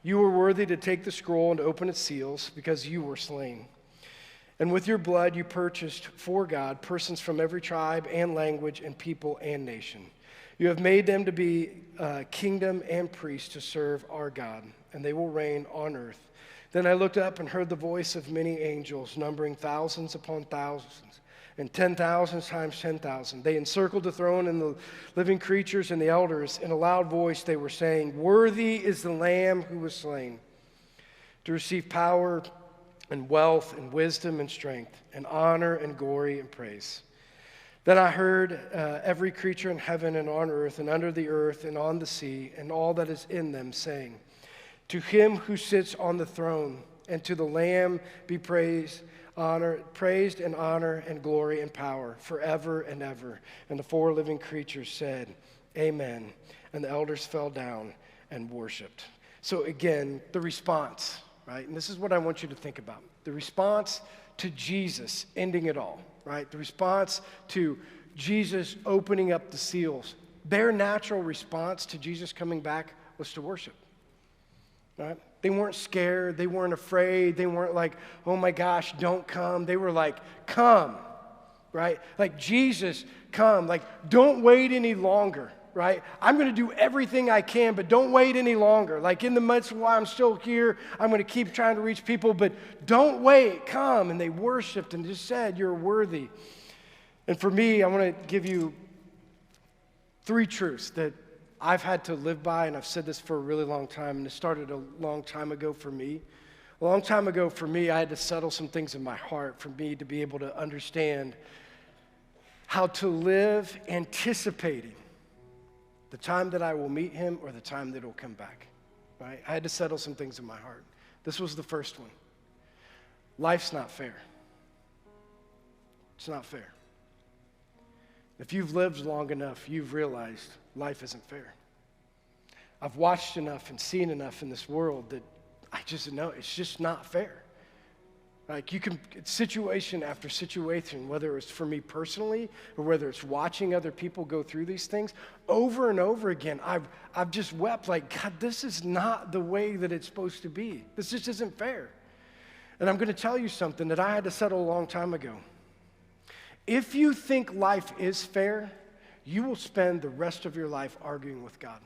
You were worthy to take the scroll and to open its seals because you were slain. And with your blood you purchased for God persons from every tribe and language and people and nation. You have made them to be kingdom and priests to serve our God, and they will reign on earth. Then I looked up and heard the voice of many angels, numbering thousands upon thousands, and 10,000 times 10,000. They encircled the throne and the living creatures and the elders. In a loud voice they were saying, "Worthy is the Lamb who was slain to receive power and wealth and wisdom and strength and honor and glory and praise." Then I heard every creature in heaven and on earth and under the earth and on the sea and all that is in them saying, "To him who sits on the throne and to the Lamb be praised and honor and glory and power forever and ever." And the 4 living creatures said, "Amen." And the elders fell down and worshiped. So again, the response, right? And this is what I want you to think about. The response to Jesus ending it all, right? The response to Jesus opening up the seals. Their natural response to Jesus coming back was to worship, right? They weren't scared. They weren't afraid. They weren't like, "Oh my gosh, don't come." They were like, "Come," right? Like, "Jesus, come." Like, "Don't wait any longer," right? "I'm going to do everything I can, but don't wait any longer." Like, in the midst of while I'm still here, I'm going to keep trying to reach people, but don't wait, come. And they worshiped and just said, "You're worthy." And for me, I want to give you 3 truths that I've had to live by, and I've said this for a really long time, and it started a long time ago for me. A long time ago for me, I had to settle some things in my heart for me to be able to understand how to live anticipating the time that I will meet him or the time that he'll come back, right? I had to settle some things in my heart. This was the first one. Life's not fair. It's not fair. If you've lived long enough, you've realized life isn't fair. I've watched enough and seen enough in this world that I just know it's just not fair. Like you can, situation after situation, whether it's for me personally or whether it's watching other people go through these things, over and over again, I've just wept like, God, this is not the way that it's supposed to be. This just isn't fair. And I'm going to tell you something that I had to settle a long time ago. If you think life is fair, you will spend the rest of your life arguing with God.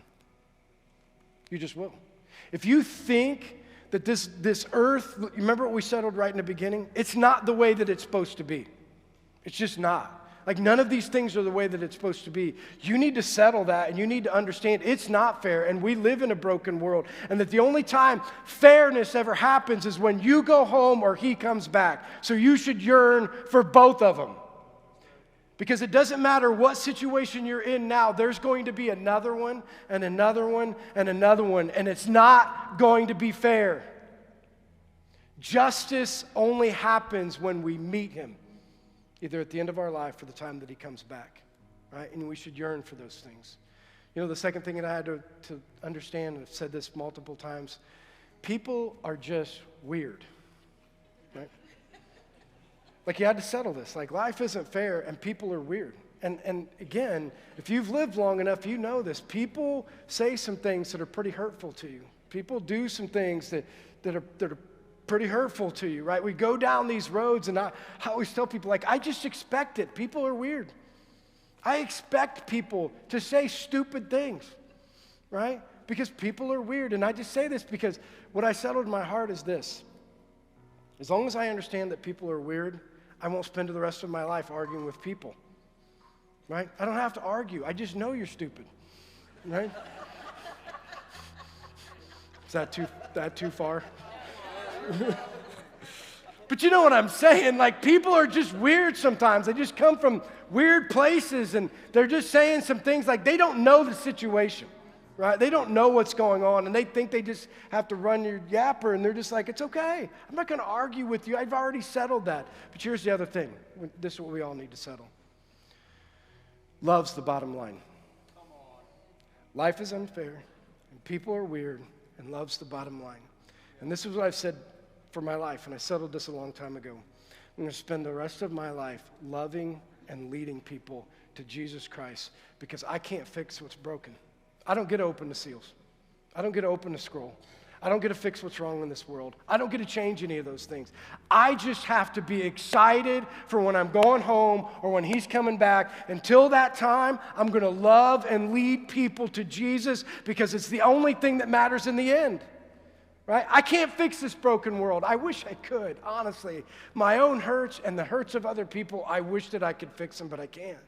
You just will. If you think that this earth, remember what we settled right in the beginning? It's not the way that it's supposed to be. It's just not. Like none of these things are the way that it's supposed to be. You need to settle that and you need to understand it's not fair and we live in a broken world and that the only time fairness ever happens is when you go home or he comes back. So you should yearn for both of them. Because it doesn't matter what situation you're in now, there's going to be another one and another one and another one, and it's not going to be fair. Justice only happens when we meet him, either at the end of our life or the time that he comes back, right? And we should yearn for those things. You know, the second thing that I had to understand, and I've said this multiple times, people are just weird, right? Like you had to settle this. Like life isn't fair and people are weird. And again, if you've lived long enough, you know this. People say some things that are pretty hurtful to you. People do some things that are pretty hurtful to you, right? We go down these roads and I always tell people, like, I just expect it. People are weird. I expect people to say stupid things, right? Because people are weird. And I just say this because what I settled in my heart is this. As long as I understand that people are weird, I won't spend the rest of my life arguing with people, right? I don't have to argue. I just know you're stupid, right? Is that too far? But you know what I'm saying? Like people are just weird sometimes. They just come from weird places and they're just saying some things like they don't know the situation. Right? They don't know what's going on, and they think they just have to run your yapper, and they're just like, it's okay. I'm not going to argue with you. I've already settled that. But here's the other thing. This is what we all need to settle. Love's the bottom line. Life is unfair, and people are weird, and love's the bottom line. And this is what I've said for my life, and I settled this a long time ago. I'm going to spend the rest of my life loving and leading people to Jesus Christ because I can't fix what's broken. I don't get to open the seals. I don't get to open the scroll. I don't get to fix what's wrong in this world. I don't get to change any of those things. I just have to be excited for when I'm going home or when he's coming back. Until that time, I'm going to love and lead people to Jesus because it's the only thing that matters in the end. Right? I can't fix this broken world. I wish I could, honestly. My own hurts and the hurts of other people, I wish that I could fix them, but I can't.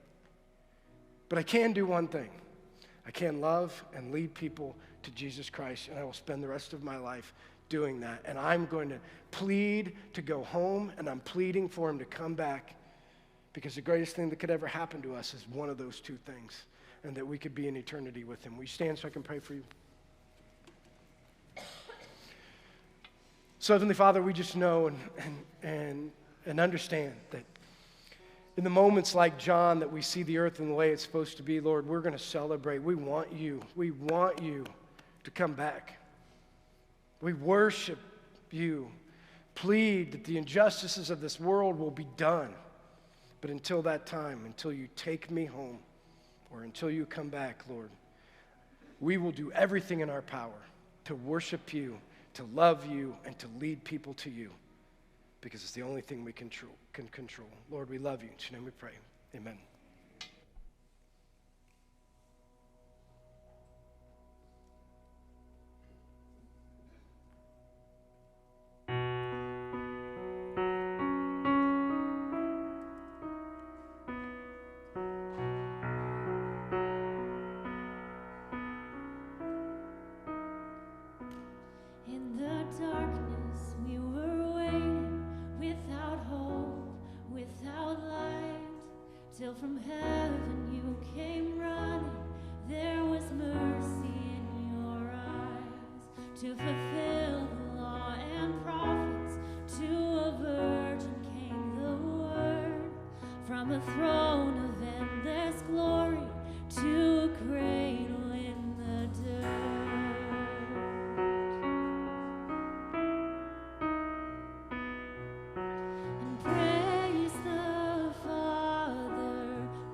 But I can do one thing. I can love and lead people to Jesus Christ, and I will spend the rest of my life doing that. And I'm going to plead to go home, and I'm pleading for him to come back because the greatest thing that could ever happen to us is one of those two things, and that we could be in eternity with him. Will you stand so I can pray for you? So, Heavenly Father, we just know and understand that in the moments like John that we see the earth in the way it's supposed to be, Lord, we're going to celebrate. We want you. We want you to come back. We worship you. Plead that the injustices of this world will be done. But until that time, until you take me home or until you come back, Lord, we will do everything in our power to worship you, to love you, and to lead people to you. Because it's the only thing we can control. Lord, we love you. In your name we pray. Amen. In the darkness we were waiting, without hope, without light, till from to fulfill the law and prophets. To a virgin came the word, from a throne of endless glory to a cradle in the dirt. And praise the Father,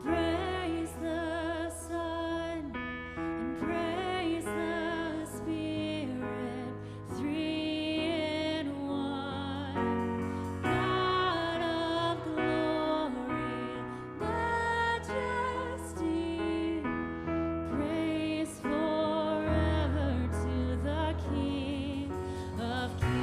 praise the Son, and praise the Spirit, three in one. God of glory, majesty, praise forever to the King of Kings.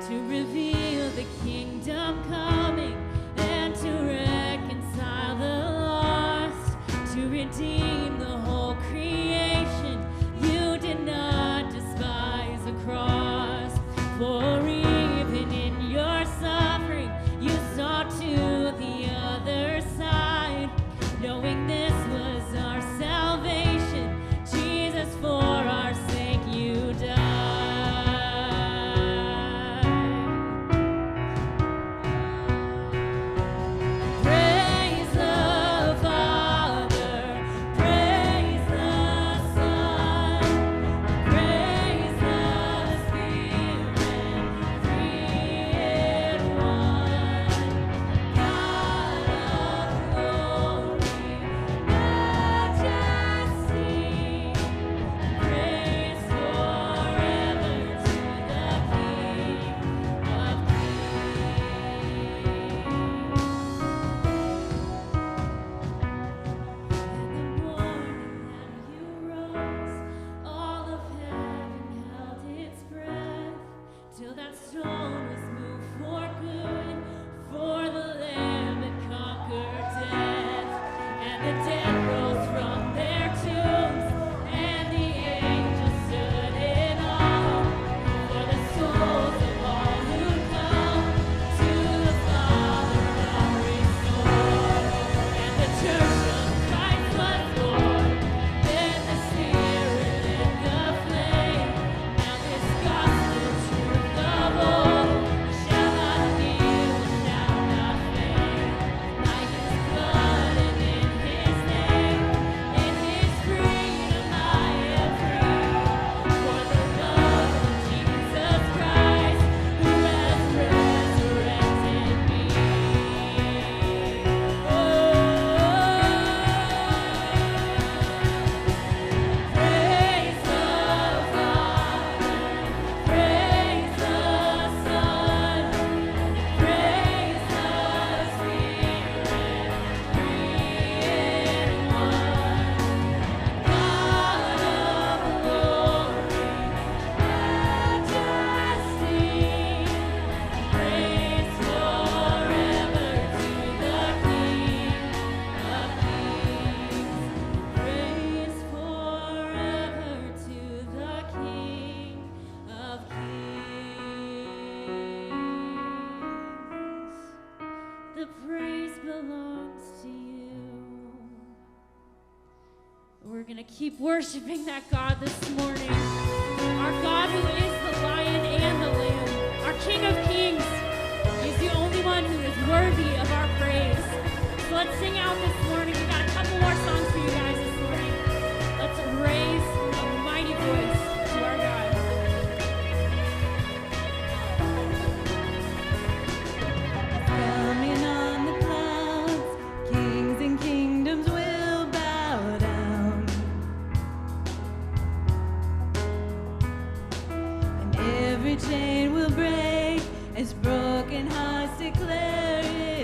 To reveal the kingdom coming and to reconcile the lost, to redeem the whole creation. You did not despise the cross, for even in your suffering you saw to the other side, knowing this was our salvation. Jesus, for our sake you died. Praise the Father, praise the Son, praise the Spirit, three in one. God of glory, majesty, praise forever to the King of In the morning that you rose, all of heaven held its breath, till that stone was moved for good, for the Lamb had conquered death. And the dead rose from their tombs, and the angels stood in awe, for the souls of all who come to the Father are restored. And the church of Christ was born, then the Spirit lit the flame. Now this gospel truth of old shall not kneel, shall not fade. By His blood and in His name, in His freedom I am free. For the love of Jesus Christ, who has resurrected me. Praise the Father, praise the Son, praise the Spirit, three in one. God of glory, majesty, praise forever to the King of Kings. Praise forever to the King of Kings. The praise belongs to you. We're going to keep worshiping that God this morning. Our God who is the Lion and the Lamb, our King of Kings. He's the only one who is worthy of our praise. So let's sing out this morning. We got a couple more songs for you guys this morning. Let's raise a mighty voice to our God. Coming on the clouds, kings and kingdoms will bow down, and every chain will break as broken hearts declare His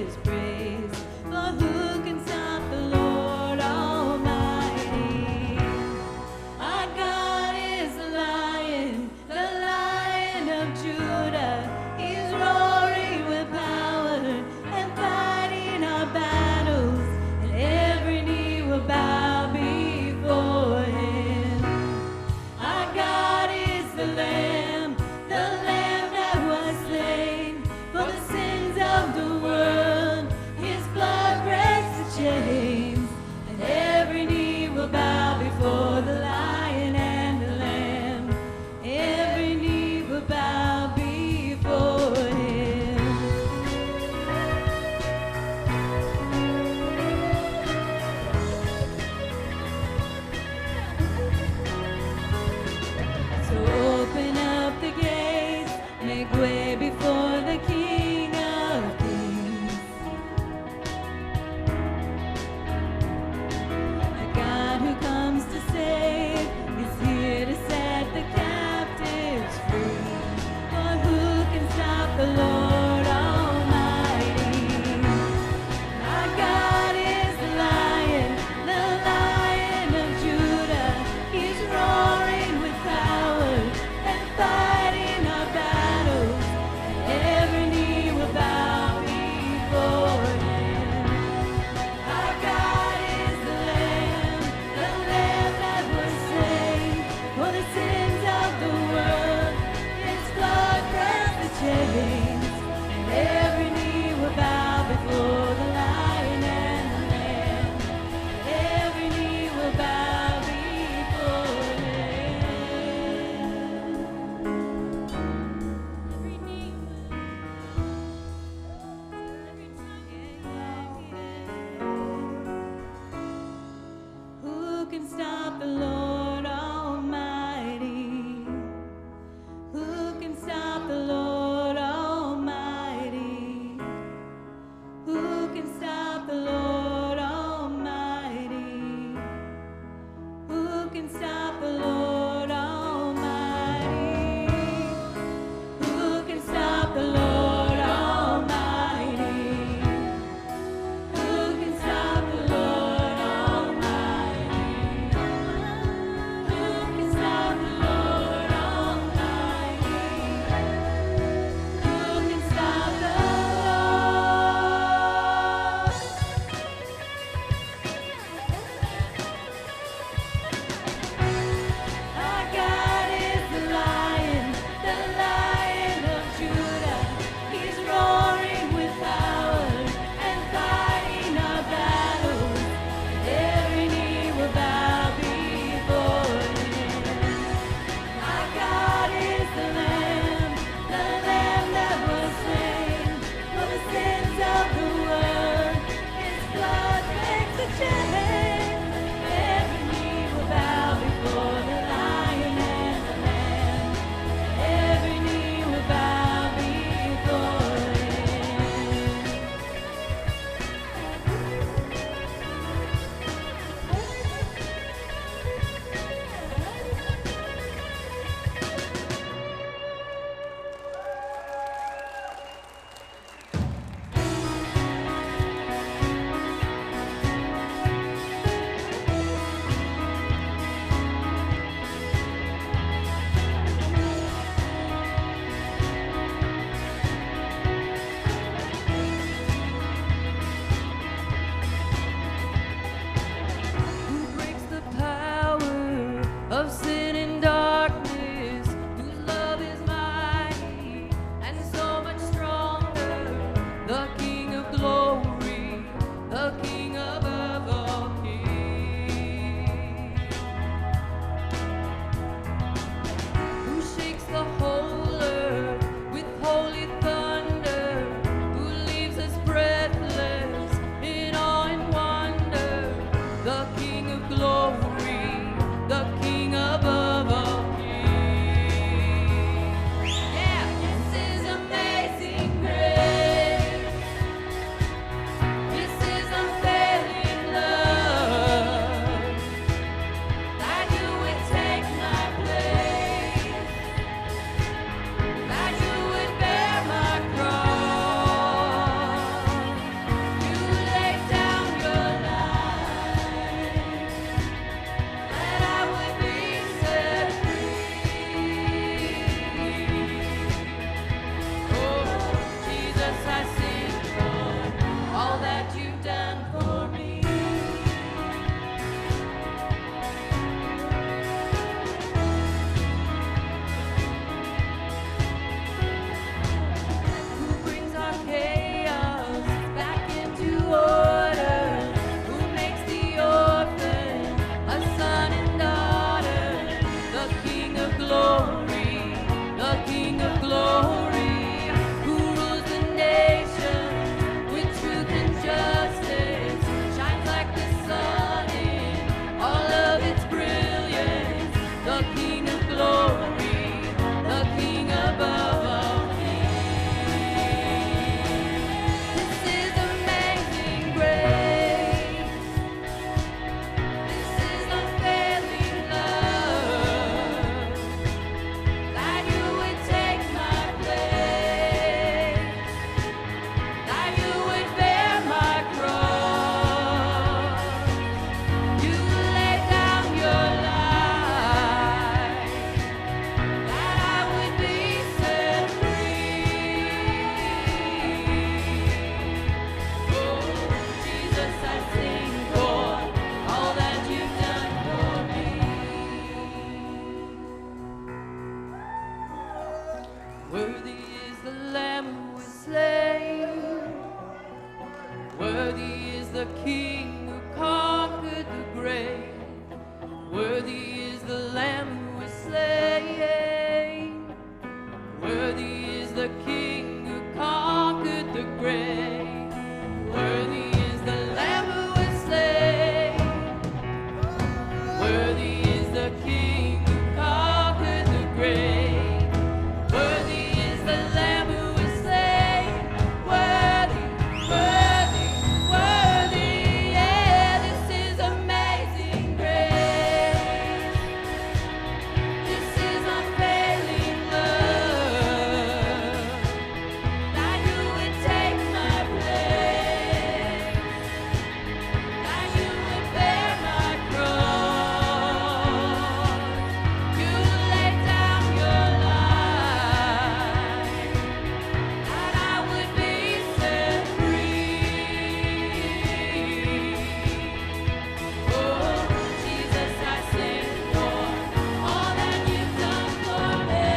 the King who conquered the grave. Worthy is the Lamb who was slain. Worthy is the King who conquered the grave. Worthy is the Lamb who was slain. Worthy is the King who conquered the grave. Worthy is the Lamb who was slain. Worthy, worthy, worthy. Yeah, this is amazing grace. This is unfailing love. That you would take my place. That you would bear my cross. You laid down your life. That I would be set free. Oh, Jesus, I sing for all that you've done for me.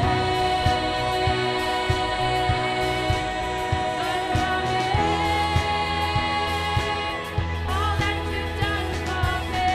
All that you've done for me.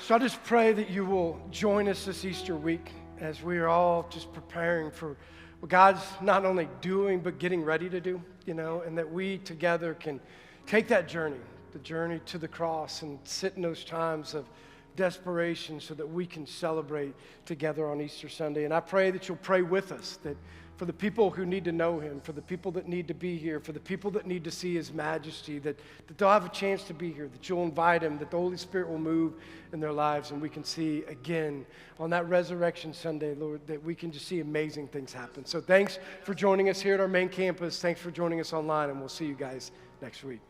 So I just pray that you will join us this Easter week as we are all just preparing for what God's not only doing, but getting ready to do, and that we together can take that journey, the journey to the cross, and sit in those times of desperation so that we can celebrate together on Easter Sunday. And I pray that you'll pray with us, that for the people who need to know him, for the people that need to be here, for the people that need to see his majesty, that they'll have a chance to be here, that you'll invite him, that the Holy Spirit will move in their lives, and we can see again on that Resurrection Sunday, Lord, that we can just see amazing things happen. So thanks for joining us here at our main campus. Thanks for joining us online, and we'll see you guys next week.